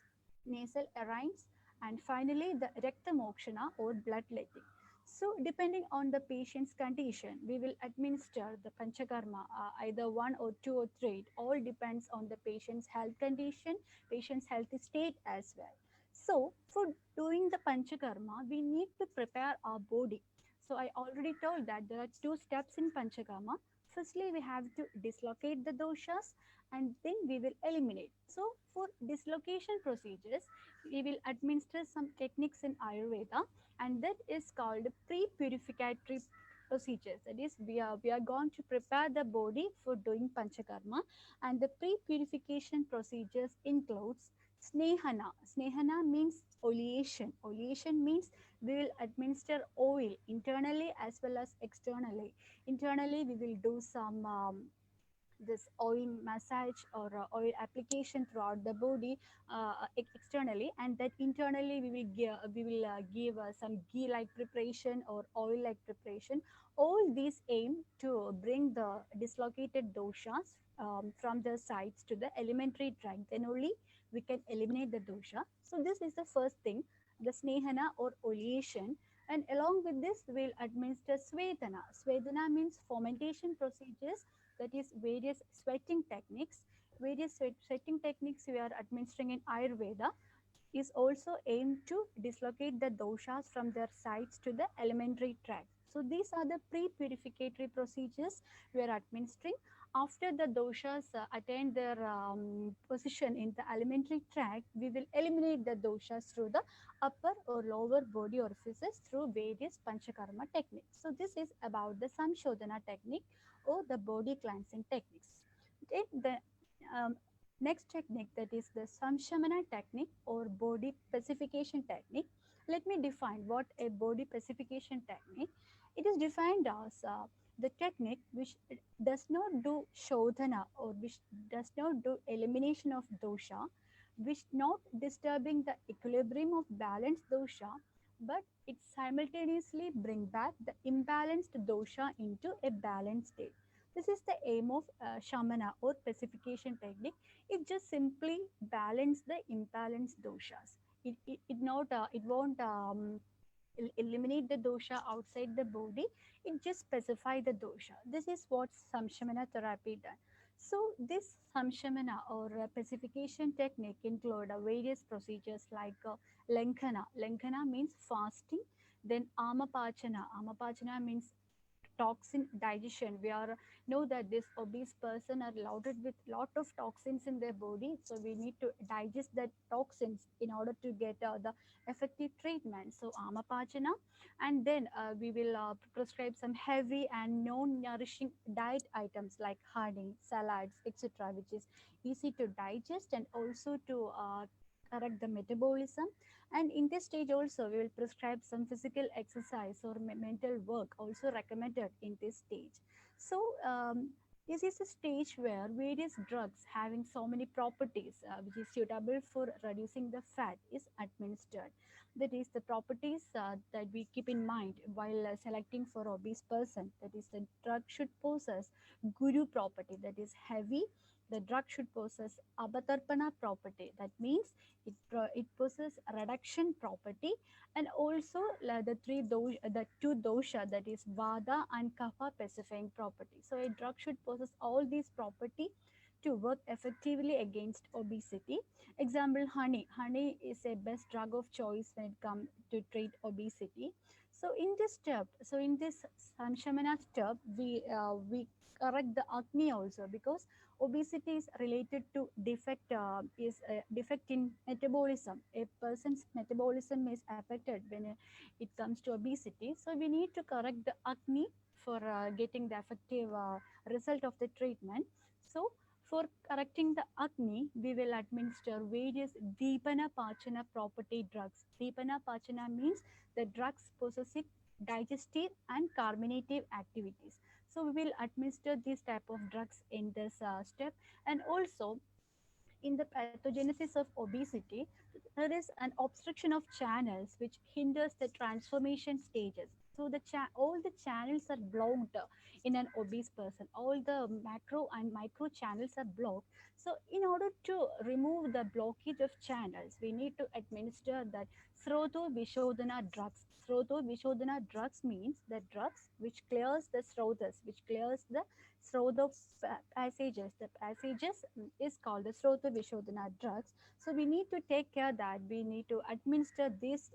nasal arynes. And finally, the Rakta Mokshana or bloodletting. So, depending on the patient's condition, we will administer the panchakarma, either one or two or three. It all depends on the patient's health condition, patient's healthy state as well. So, for doing the panchakarma, we need to prepare our body. So, I already told that there are two steps in panchakarma. Firstly, we have to dislocate the doshas and then we will eliminate. So, for dislocation procedures, we will administer some techniques in Ayurveda, and that is called pre-purificatory procedures. That is, we are going to prepare the body for doing panchakarma, and the pre-purification procedures includes snehana. Snehana means oleation. Oleation means we will administer oil internally as well as externally. Internally, we will do some this oil massage or oil application throughout the body externally, and that internally we will give some ghee like preparation or oil like preparation. All these aim to bring the dislocated doshas from the sides to the alimentary tract, then only we can eliminate the dosha. So this is the first thing, the snehana or oleation. And along with this, we'll administer svedana. Svedana means fermentation procedures, that is various sweating techniques. Various sweating techniques we are administering in Ayurveda is also aimed to dislocate the doshas from their sites to the alimentary tract. So these are the pre-purificatory procedures we are administering. After the doshas attain their position in the alimentary tract, we will eliminate the doshas through the upper or lower body orifices through various panchakarma techniques. So this is about the samshodhana technique or the body cleansing techniques. Then the next technique, that is the samshamana technique or body pacification technique. Let me define what a body pacification technique. It is defined as the technique which does not do shodhana or which does not do elimination of dosha, which not disturbing the equilibrium of balanced dosha, but it simultaneously bring back the imbalanced dosha into a balanced state. This is the aim of shamana or pacification technique. It just simply balance the imbalanced doshas. It won't eliminate the dosha outside the body. It just specify the dosha. This is what samshamana therapy done. So this samshamana or pacification technique include various procedures like lenkana. Lenkana means fasting. Then amapachana. Amapachana means toxin digestion. We are know that this obese person are loaded with lot of toxins in their body, so we need to digest that toxins in order to get the effective treatment. So amapachana, and then we will prescribe some heavy and non-nourishing diet items like honey, salads, etc., which is easy to digest and also to correct the metabolism. And in this stage also, we will prescribe some physical exercise or mental work also recommended in this stage. So this is a stage where various drugs having so many properties which is suitable for reducing the fat is administered. That is the properties that we keep in mind while selecting for obese person. That is, the drug should possess guru property, that is heavy. The drug should possess abatarpana property, that means it possesses reduction property, and also the two dosha, that is vada and kapha, pacifying property. So a drug should possess all these property to work effectively against obesity. Example, honey. Honey is a best drug of choice when it comes to treat obesity. So in this Sanshamana step, we correct the acne also, because obesity is related to defect in metabolism. A person's metabolism is affected when it comes to obesity. So we need to correct the acne for getting the effective result of the treatment. So for correcting the acne, we will administer various Deepana Pachana property drugs. Deepana Pachana means the drugs possessing digestive and carminative activities. So we will administer these type of drugs in this step. And also in the pathogenesis of obesity, there is an obstruction of channels which hinders the transformation stages. So all the channels are blocked in an obese person. All the macro and micro channels are blocked. So in order to remove the blockage of channels, we need to administer that Sroto Vishodhana drugs. Sroto Vishodhana drugs means the drugs which clears the srotas, which clears the Srota passages. The passages is called the Srota Vishodhana drugs. So we need to take care that we need to administer these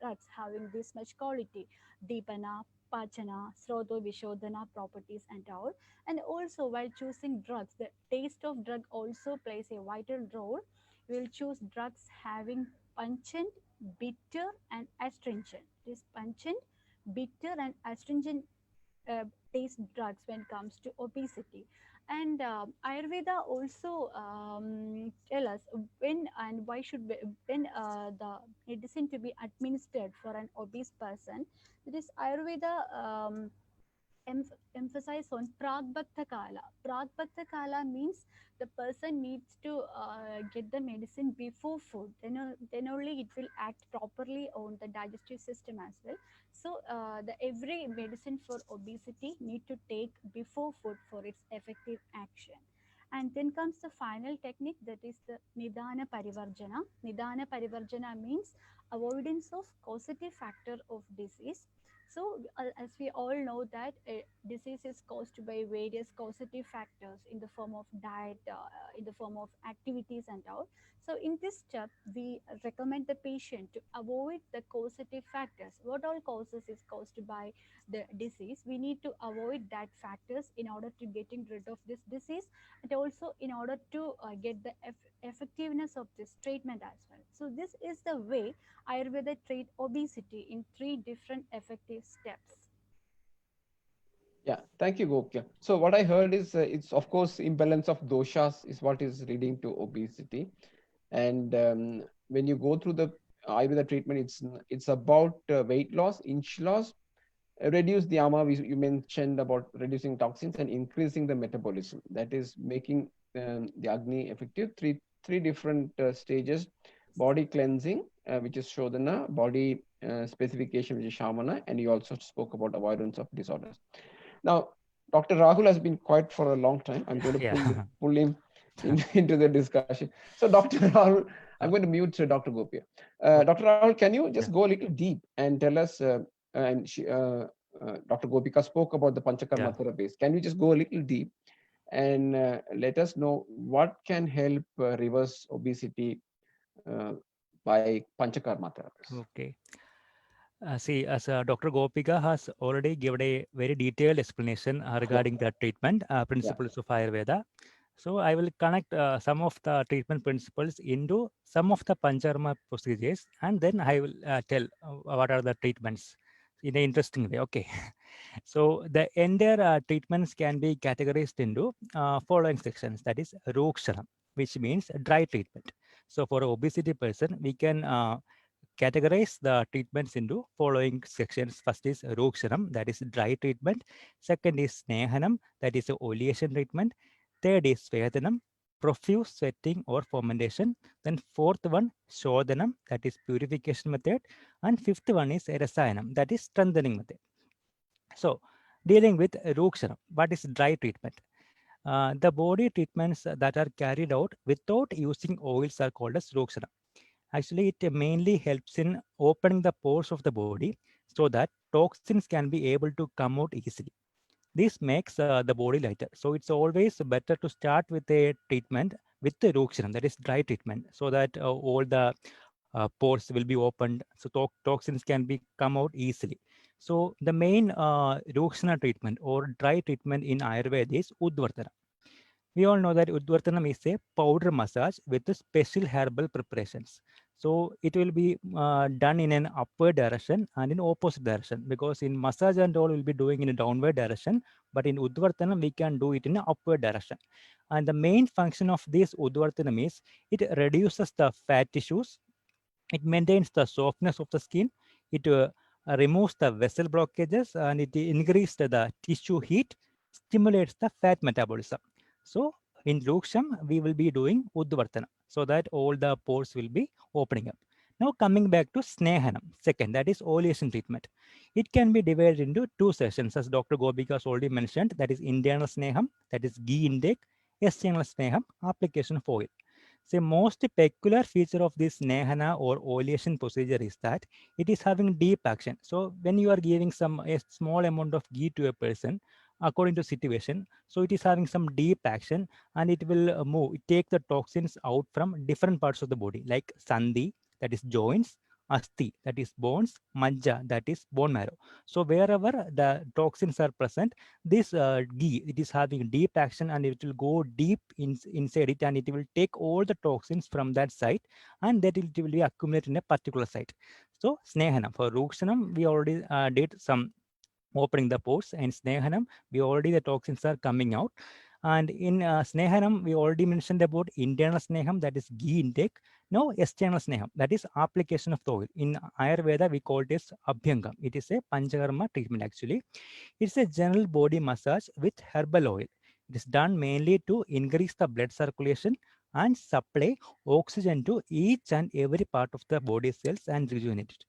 drugs having this much quality, Deepana, Pachana, Sroto Vishodhana properties and all. And also while choosing drugs, the taste of drug also plays a vital role. We will choose drugs having pungent, bitter and astringent. This pungent, bitter and astringent taste drugs when it comes to obesity. And Ayurveda also tell us when and why should when the medicine to be administered for an obese person. It is Ayurveda emphasize on Pragbhakta Kala. Pragbhakta Kala means the person needs to get the medicine before food. Then only it will act properly on the digestive system as well. So the every medicine for obesity need to take before food for its effective action. And then comes the final technique, that is the Nidana Parivarjana. Nidana Parivarjana means avoidance of causative factor of disease. So, as we all know that disease is caused by various causative factors in the form of diet, in the form of activities and all. So, in this step, we recommend the patient to avoid the causative factors. What all causes is caused by the disease? We need to avoid that factors in order to getting rid of this disease, and also in order to get the effectiveness of this treatment as well. So, this is the way Ayurveda treat obesity in 3 different effective steps. Yeah, thank you, Gokya. So what I heard is it's of course imbalance of doshas is what is leading to obesity, and when you go through the Ayurveda treatment, it's about weight loss, inch loss, reduce the ama. You mentioned about reducing toxins and increasing the metabolism. That is making the Agni effective. Three different stages: body cleansing, which is Shodhana; body specification, which is Shamana; and you also spoke about avoidance of disorders. Now, Dr. Rahul has been quiet for a long time. I'm going to pull him into the discussion. So, Dr. Rahul, I'm going to mute Dr. Gopia. Dr. Rahul, can you just go a little deep and tell us, Dr. Gopika spoke about the Panchakarma therapies. Can you just go a little deep and let us know what can help reverse obesity by Panchakarma therapies? Okay. See, as Dr. Gopika has already given a very detailed explanation regarding the treatment principles of Ayurveda. So I will connect some of the treatment principles into some of the Panchakarma procedures, and then I will tell what are the treatments in an interesting way. Okay. So the entire treatments can be categorized into following sections. That is Rokshanam, which means dry treatment. So for an obesity person, we can categorize the treatments into following sections. First is Rokshanam, that is dry treatment. Second is Snehanam, that is oleation treatment. Third is Vedanam, profuse sweating or fermentation. Then fourth one, Shodhanam, that is purification method. And fifth one is Rasayanam, that is strengthening method. So dealing with Rokshanam, what is dry treatment? The body treatments that are carried out without using oils are called as Rokshanam. Actually, it mainly helps in opening the pores of the body so that toxins can be able to come out easily. This makes the body lighter. So it's always better to start with a treatment with the Rukshanam, that is dry treatment, so that all the pores will be opened, so toxins can be come out easily. So the main Rukshana treatment or dry treatment in Ayurveda is Udvartana. We all know that Udvartanam is a powder massage with the special herbal preparations. So it will be done in an upward direction and in opposite direction, because in massage and all we'll be doing in a downward direction, but in Udvartanam we can do it in an upward direction. And the main function of this Udvartanam is it reduces the fat tissues, it maintains the softness of the skin, it removes the vessel blockages, and it increases the tissue heat, stimulates the fat metabolism. So in Ruksham, we will be doing Udvartana so that all the pores will be opening up. Now coming back to Snehanam, second, that is oleation treatment. It can be divided into two sessions, as Dr. Gopika has already mentioned, that is internal Sneham, that is ghee intake, external Sneham, application of oil. The most peculiar feature of this Nehana or oleation procedure is that it is having deep action. So when you are giving a small amount of ghee to a person, according to situation, so it is having some deep action, and it will take the toxins out from different parts of the body, like sandhi, that is joints, asti, that is bones, majja, that is bone marrow. So wherever the toxins are present, this ghee, it is having deep action, and it will go deep inside it, and it will take all the toxins from that site, and that it will be accumulated in a particular site. So Snehanam, for Rukshanam, we already did some opening the pores, and Snehanam, we already the toxins are coming out. And in Snehanam, we already mentioned about internal Sneham, that is ghee intake. Now external Sneham, that is application of the oil. In Ayurveda, we call it as Abhyangam. It is a Panchakarma treatment actually. It's a general body massage with herbal oil. It is done mainly to increase the blood circulation and supply oxygen to each and every part of the body cells and rejuvenate it.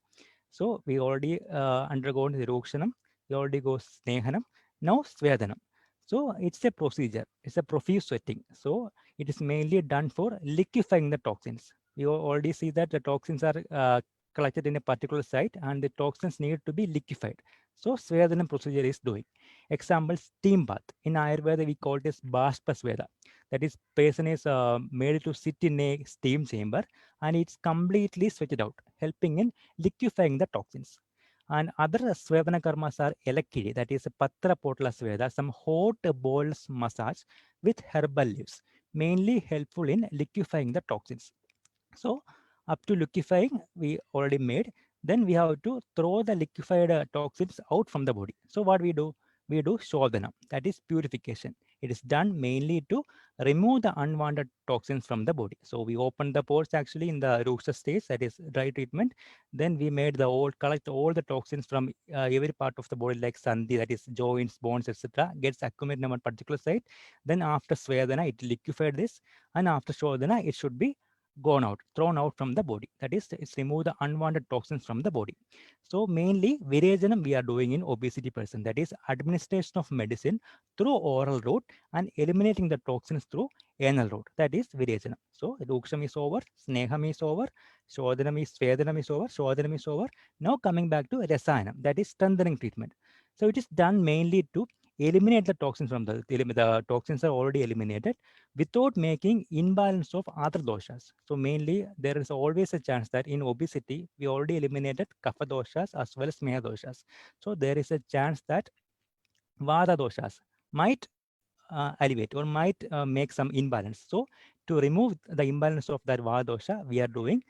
So we already undergone the Rokshanam, we already go Snehanam, now Svedanam. So it's a procedure, it's a profuse sweating. So it is mainly done for liquefying the toxins. You already see that the toxins are collected in a particular site, and the toxins need to be liquefied. So Svedanam procedure is doing. Example, steam bath. In Ayurveda, we call it as Bashpa Sveda. That is, person is made to sit in a steam chamber, and it's completely sweated out, helping in liquefying the toxins. And other Svedana karmas are Elakiri, that is Patra Potla Sveda, some hot bowls massage with herbal leaves, mainly helpful in liquefying the toxins. So up to liquefying, we already made. Then we have to throw the liquefied toxins out from the body. So what we do? We do Shodhana, that is purification. It is done mainly to remove the unwanted toxins from the body. So we open the pores actually in the Ruksha stage, that is dry treatment. Then we made the old, collect all the toxins from every part of the body, like Sandhi, that is joints, bones, etc., gets accumulated in one particular site. Then after Svedana, it liquefied this, and after Shodhana, it should be gone out, thrown out from the body. That is, it's remove the unwanted toxins from the body. So mainly Virejanam we are doing in obesity person. That is administration of medicine through oral route and eliminating the toxins through anal route. That is Virejanam. So Ruksham is over, Sneham is over, Shodhanam is Svedanam is over, Shodhanam is over. Now coming back to Rasayanam, that is strengthening treatment. So it is done mainly to eliminate the toxins from the toxins are already eliminated without making imbalance of other doshas. So mainly there is always a chance that in obesity, we already eliminated kapha doshas as well as meha doshas. So there is a chance that vata doshas might elevate or might make some imbalance. So to remove the imbalance of that vata dosha, we are doing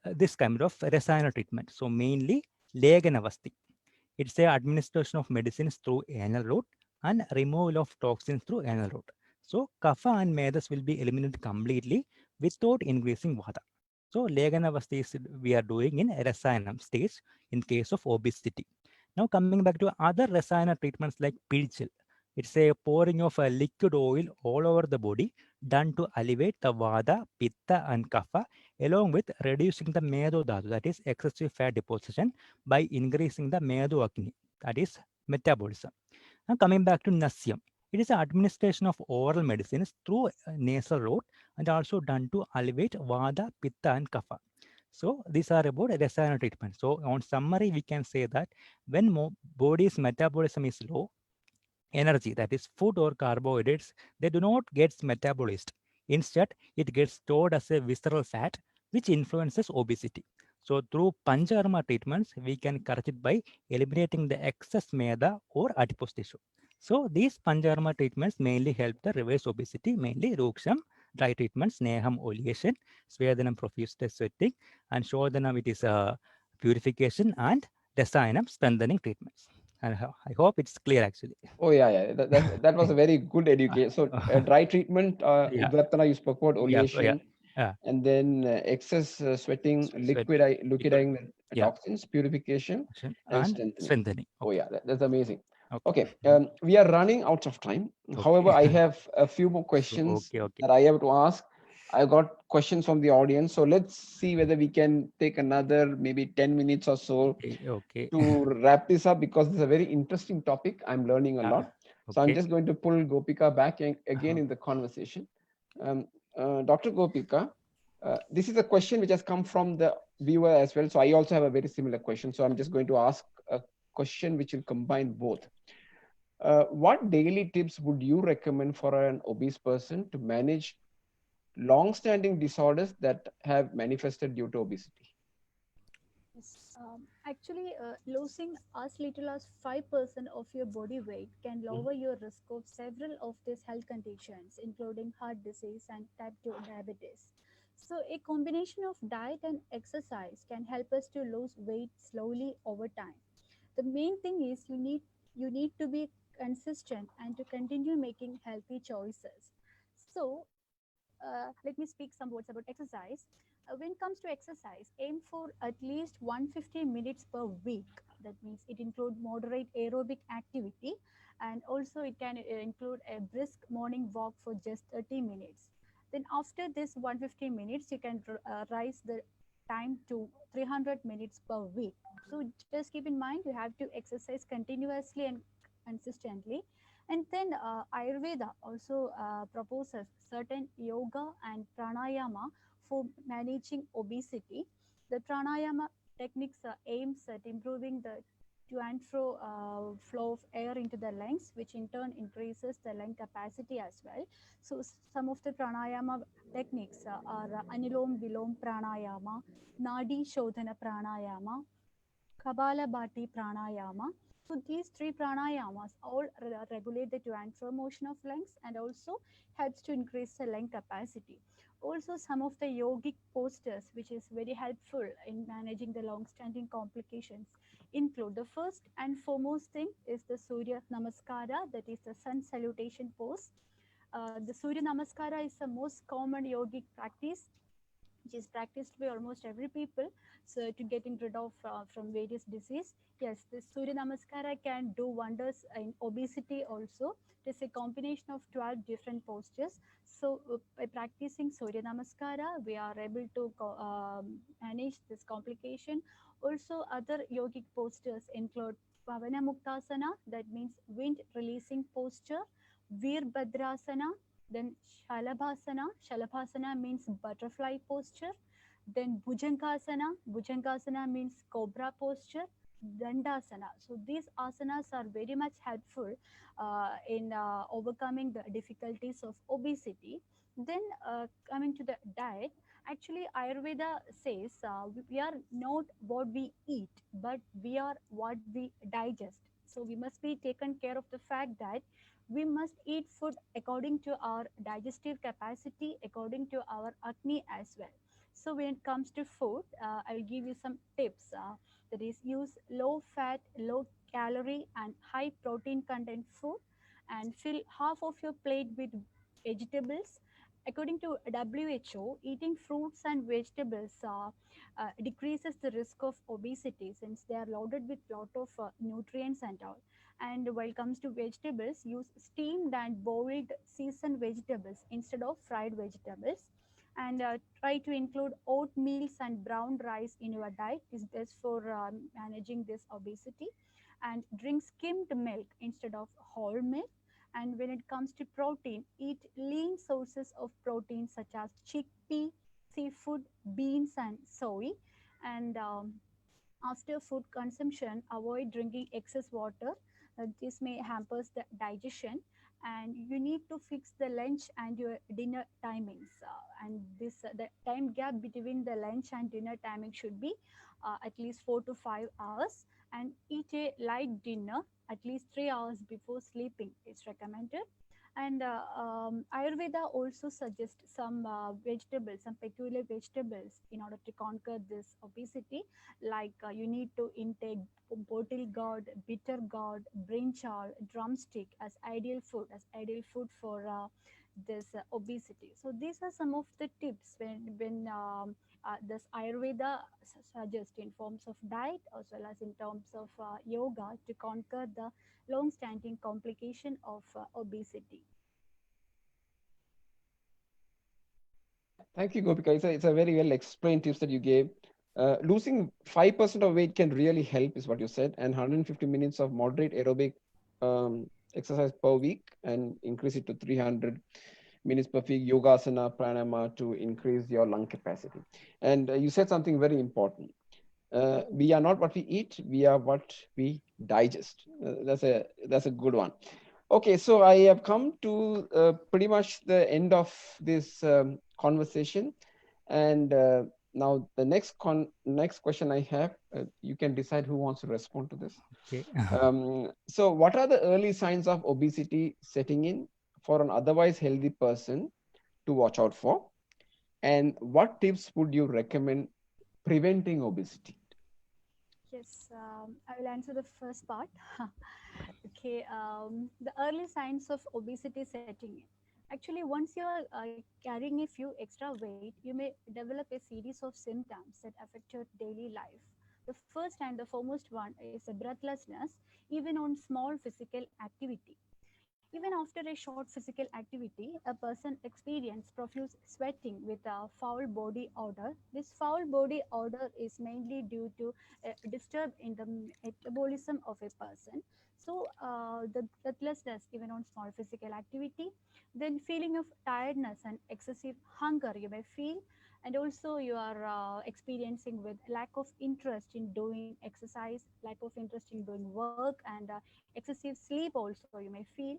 this kind of rasayana treatment. So mainly Leganavasti. It's a administration of medicines through anal route and removal of toxins through anal route. So kapha and medas will be eliminated completely without increasing vata. So Leganavasti is we are doing in Rasayanam stage in case of obesity. Now coming back to other Rasayana treatments like Pidchil. It's a pouring of a liquid oil all over the body done to elevate the vata, pitta and kapha along with reducing the medo dhatu, that is excessive fat deposition, by increasing the medo agni, that is metabolism. Now coming back to Nasyam, it is an administration of oral medicines through nasal route and also done to elevate vata, pitta and kapha. So these are about Rasayana treatment. So on summary, we can say that when body's metabolism is low, energy, that is food or carbohydrates, they do not get metabolized. Instead, it gets stored as a visceral fat, which influences obesity. So through Panchakarma treatments, we can correct it by eliminating the excess maida or adipose tissue. So these Panchakarma treatments mainly help the reverse obesity, mainly Ruksham, dry treatments, Neham oleation, Svedhanam profuse sweating, and Shodhanam it is a purification, and Dasayanam strengthening treatments. And I hope it's clear actually. Oh yeah, yeah. That was a very good education. So dry treatment, Yeah, Udvartana, you spoke about yeah, oleation, yeah. and then excess sweating, Sweating, liquid, liquidizing the yeah, toxins, purification, and and strengthening. strengthening. Oh Okay, yeah, that's amazing. okay, Okay, we are running out of time. However, okay. I have a few more So, questions okay. that I have to ask. I got questions from the audience, so let's see whether we can take another maybe 10 minutes or so Okay. to wrap this up, because this is a very interesting topic. I'm learning a Yeah, lot. So I'm okay. just going to pull Gopika back again Uh-huh. in the conversation. Dr. Gopika, this is a question which has come from the viewer as well. So I also have a very similar question. So I'm just going to ask a question which will combine both. What daily tips would you recommend for an obese person to manage long-standing disorders that have manifested due to obesity? Yes. Actually, losing as little as 5% of your body weight can Mhm. lower your risk of several of these health conditions, including heart disease and type 2 diabetes. So, a combination of diet and exercise can help us to lose weight slowly over time. The main thing is you need to be consistent and to continue making healthy choices. So, let me speak some words about exercise. When it comes to exercise, aim for at least 150 minutes per week. That means it include moderate aerobic activity, and also it can include a brisk morning walk for just 30 minutes. Then after this 150 minutes, you can rise the time to 300 minutes per week. So just keep in mind you have to exercise continuously and consistently. And then Ayurveda also proposes certain yoga and pranayama for managing obesity. The pranayama techniques aims at improving the to and fro flow of air into the lungs, which in turn increases the lung capacity as well. So some of the pranayama techniques are Anilom Vilom Pranayama, Nadi Shodhana Pranayama, Kapalabhati pranayama. So these three pranayamas all regulate the to and fro motion of lungs and also helps to increase the lung capacity. Also, some of the yogic postures, which is very helpful in managing the long-standing complications, include the first and foremost thing is the Surya Namaskara, that is the sun salutation pose. The Surya Namaskara is the most common yogic practice which is practiced by almost every people, so to getting rid of from various disease. Yes, the Surya Namaskara can do wonders in obesity also. It is a combination of 12 different postures. So by practicing Surya Namaskara, we are able to manage this complication. Also, other yogic postures include Pavana Muktasana, that means wind releasing posture, Veerbhadrasana, then Shalabhasana means butterfly posture. Then Bhujangasana means cobra posture. Dandasana. So these asanas are very much helpful in overcoming the difficulties of obesity. Then coming to the diet, actually Ayurveda says we are not what we eat, but we are what we digest. So we must be taken care of the fact that we must eat food according to our digestive capacity, according to our acne as well. So when it comes to food, I will give you some tips. That is, use low fat, low calorie, and high protein content food, and fill half of your plate with vegetables. According to WHO, eating fruits and vegetables decreases the risk of obesity since they are loaded with lot of nutrients and all. And while it comes to vegetables, use steamed and boiled seasoned vegetables instead of fried vegetables. And try to include oatmeals and brown rice in your diet is best for managing this obesity. And drink skimmed milk instead of whole milk. And when it comes to protein, eat lean sources of protein such as chickpea, seafood, beans, and soy. And after food consumption, avoid drinking excess water. This may hampers the digestion, and you need to fix the lunch and your dinner timings. And this the time gap between the lunch and dinner timing should be at least 4 to 5 hours, and eat a light dinner at least 3 hours before sleeping is recommended. And Ayurveda also suggests some vegetables, some peculiar vegetables in order to conquer this obesity. Like you need to intake bottle gourd, bitter gourd, brinjal, drumstick as ideal food for this obesity. So these are some of the tips when this Ayurveda suggests in forms of diet as well as in terms of yoga to conquer the long-standing complication of obesity. Thank you, Gopika. It's a very well explained tips that you gave. Losing 5% of weight can really help, is what you said, and 150 minutes of moderate aerobic exercise per week, and increase it to 300 minutes per week, yogasana, pranayama, to increase your lung capacity. And you said something very important. We are not what we eat, we are what we digest. That's a good one. Okay, so I have come to pretty much the end of this conversation, and now the next question I have, you can decide who wants to respond to this. Okay. So what are the early signs of obesity setting in for an otherwise healthy person to watch out for, and what tips would you recommend preventing obesity? Yes, I will answer the first part. Okay, the early signs of obesity setting in. Actually, once you are carrying a few extra weight, you may develop a series of symptoms that affect your daily life. The first and the foremost one is a breathlessness, even on small physical activity. Even after a short physical activity, a person experiences profuse sweating with a foul body odor. This foul body odor is mainly due to a disturb in the metabolism of a person. So the breathlessness even on small physical activity, then feeling of tiredness and excessive hunger you may feel, and also you are experiencing with lack of interest in doing exercise, lack of interest in doing work, and excessive sleep also you may feel.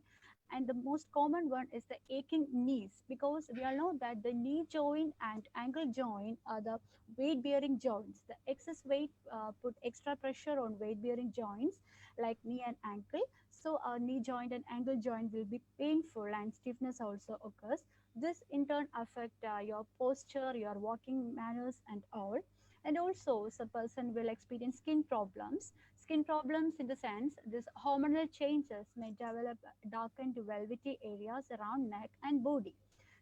And the most common one is the aching knees, because we all know that the knee joint and ankle joint are the weight bearing joints. The excess weight put extra pressure on weight bearing joints like knee and ankle. So our knee joint and ankle joint will be painful, and stiffness also occurs. This in turn affect your posture, your walking manners and all. And also some person will experience skin problems. Skin problems in the sense this hormonal changes may develop darkened velvety areas around neck and body.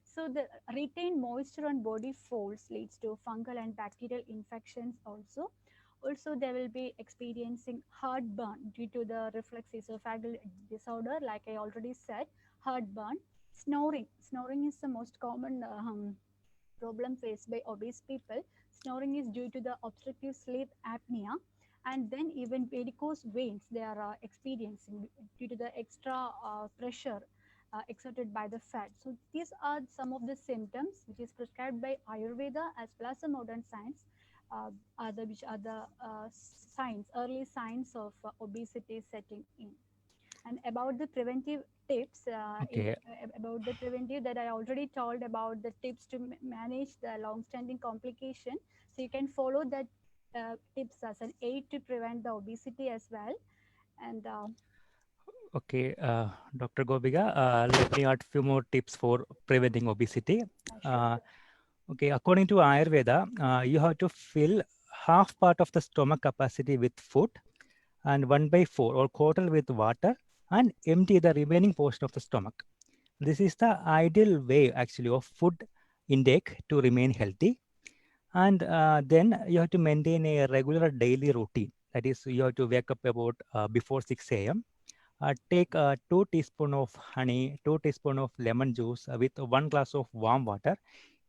So the retained moisture on body folds leads to fungal and bacterial infections also. Also, they will be experiencing heartburn due to the reflex esophageal disorder, like I already said, heartburn. Snoring. Snoring is the most common problem faced by obese people. Snoring is due to the obstructive sleep apnea, and then even varicose veins they are experiencing due to the extra pressure exerted by the fat. So these are some of the symptoms which is prescribed by Ayurveda as well as the modern science, which are the signs, early signs of obesity setting in. And about the preventive tips, Okay. about the preventive that I already told about the tips to manage the long-standing complication. So you can follow that tips as an aid to prevent the obesity as well. And Okay, Dr. Gobiga, let me add few more tips for preventing obesity. sure. Okay, according to Ayurveda, you have to fill half part of the stomach capacity with food and 1/4 or quarter with water, and empty the remaining portion of the stomach. This is the ideal way actually of food intake to remain healthy. And then you have to maintain a regular daily routine. That is, you have to wake up about before 6 a.m. Take 2 teaspoons of honey, 2 teaspoons of lemon juice with 1 glass of warm water.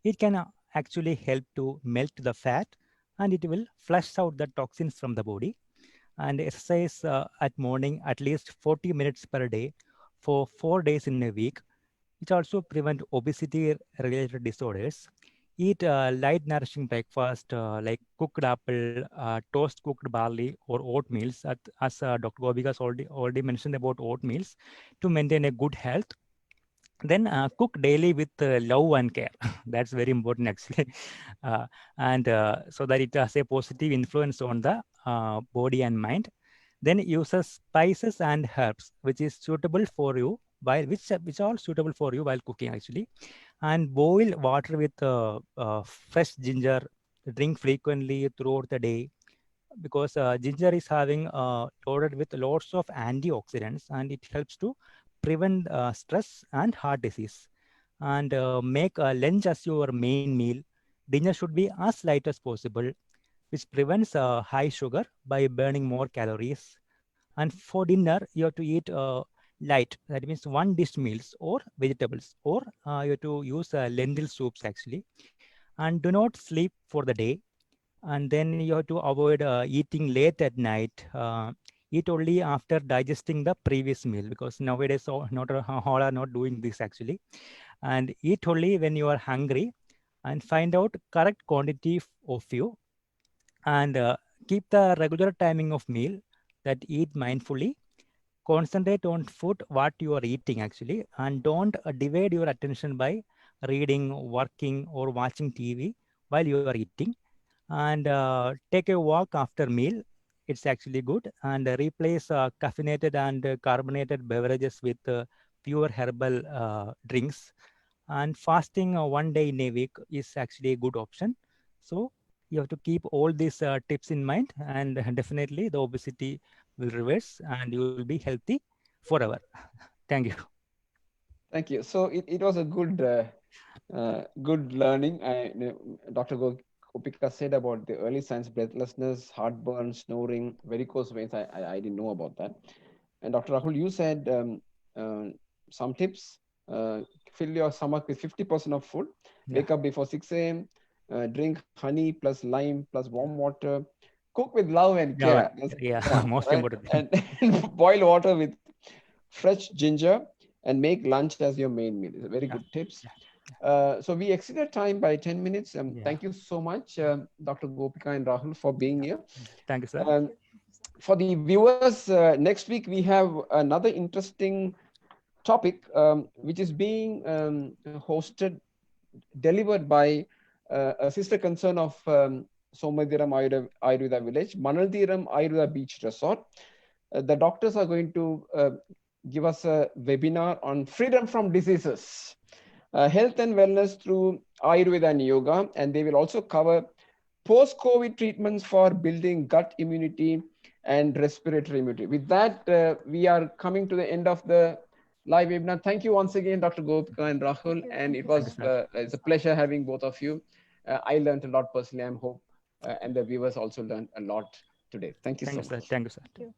It can actually help to melt the fat, and it will flush out the toxins from the body. And exercise at morning at least 40 minutes per day for 4 days in a week, which also prevent obesity related disorders. eat light nourishing breakfast like cooked apple, toast cooked barley or oatmeals, as Dr. Gobika has already mentioned about oatmeals, to maintain a good health. Then cook daily with love and care. That's very important actually. And so that it has a positive influence on the body and mind. Then uses spices and herbs, which is suitable for you which are suitable for you while cooking actually. And boil water with fresh ginger. Drink frequently throughout the day, because ginger is having loaded with lots of antioxidants, and it helps to prevent stress and heart disease. And make lunch as your main meal. Dinner should be as light as possible, which prevents high sugar by burning more calories. And for dinner, you have to eat light. That means one dish meals or vegetables, or you have to use lentil soups actually. And do not sleep for the day. And then you have to avoid eating late at night. Eat only after digesting the previous meal, because nowadays not all are not doing this actually. And eat only when you are hungry, and find out correct quantity of you. And keep the regular timing of meal. That eat mindfully. Concentrate on food what you are eating actually, and don't divide your attention by reading, working, or watching TV while you are eating. And take a walk after meal. It's actually good. And replace caffeinated and carbonated beverages with pure herbal drinks. And fasting 1 day in a week is actually a good option. So you have to keep all these tips in mind, and definitely the obesity will reverse and you will be healthy forever. Thank you. Thank you. So it was a good learning. Dr. Gopika said about the early signs: breathlessness, heartburn, snoring, varicose veins. I didn't know about that. And Dr. Rahul, you said some tips: fill your stomach with 50% of food. Yeah. Wake up before 6 a.m. Drink honey plus lime plus warm water. Cook with love and care. Yeah. Most Right? important thing. And boil water with fresh ginger, and make lunch as your main meal. It's a very Yeah. good tips. Yeah. So we exceeded time by 10 minutes. Yeah. Thank you so much, Dr. Gopika and Rahul, for being here. Thank you, sir. For the viewers, next week we have another interesting topic, which is being hosted, delivered by a sister concern of Somadhiram Ayurveda Village, Manalthiram Ayurveda Beach Resort. The doctors are going to give us a webinar on freedom from diseases, health and wellness through Ayurveda and yoga. And they will also cover post-COVID treatments for building gut immunity and respiratory immunity. With that, we are coming to the end of the live webinar. Thank you once again, Dr. Gopika and Rahul. And it was it's a pleasure having both of you. I learned a lot personally. I hope and the viewers also learned a lot today. Thank you so much. Thank you, sir. Thank you.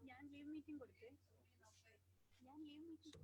ഞാൻ leave meeting കൊടുത്തേ ഞാൻ leave meeting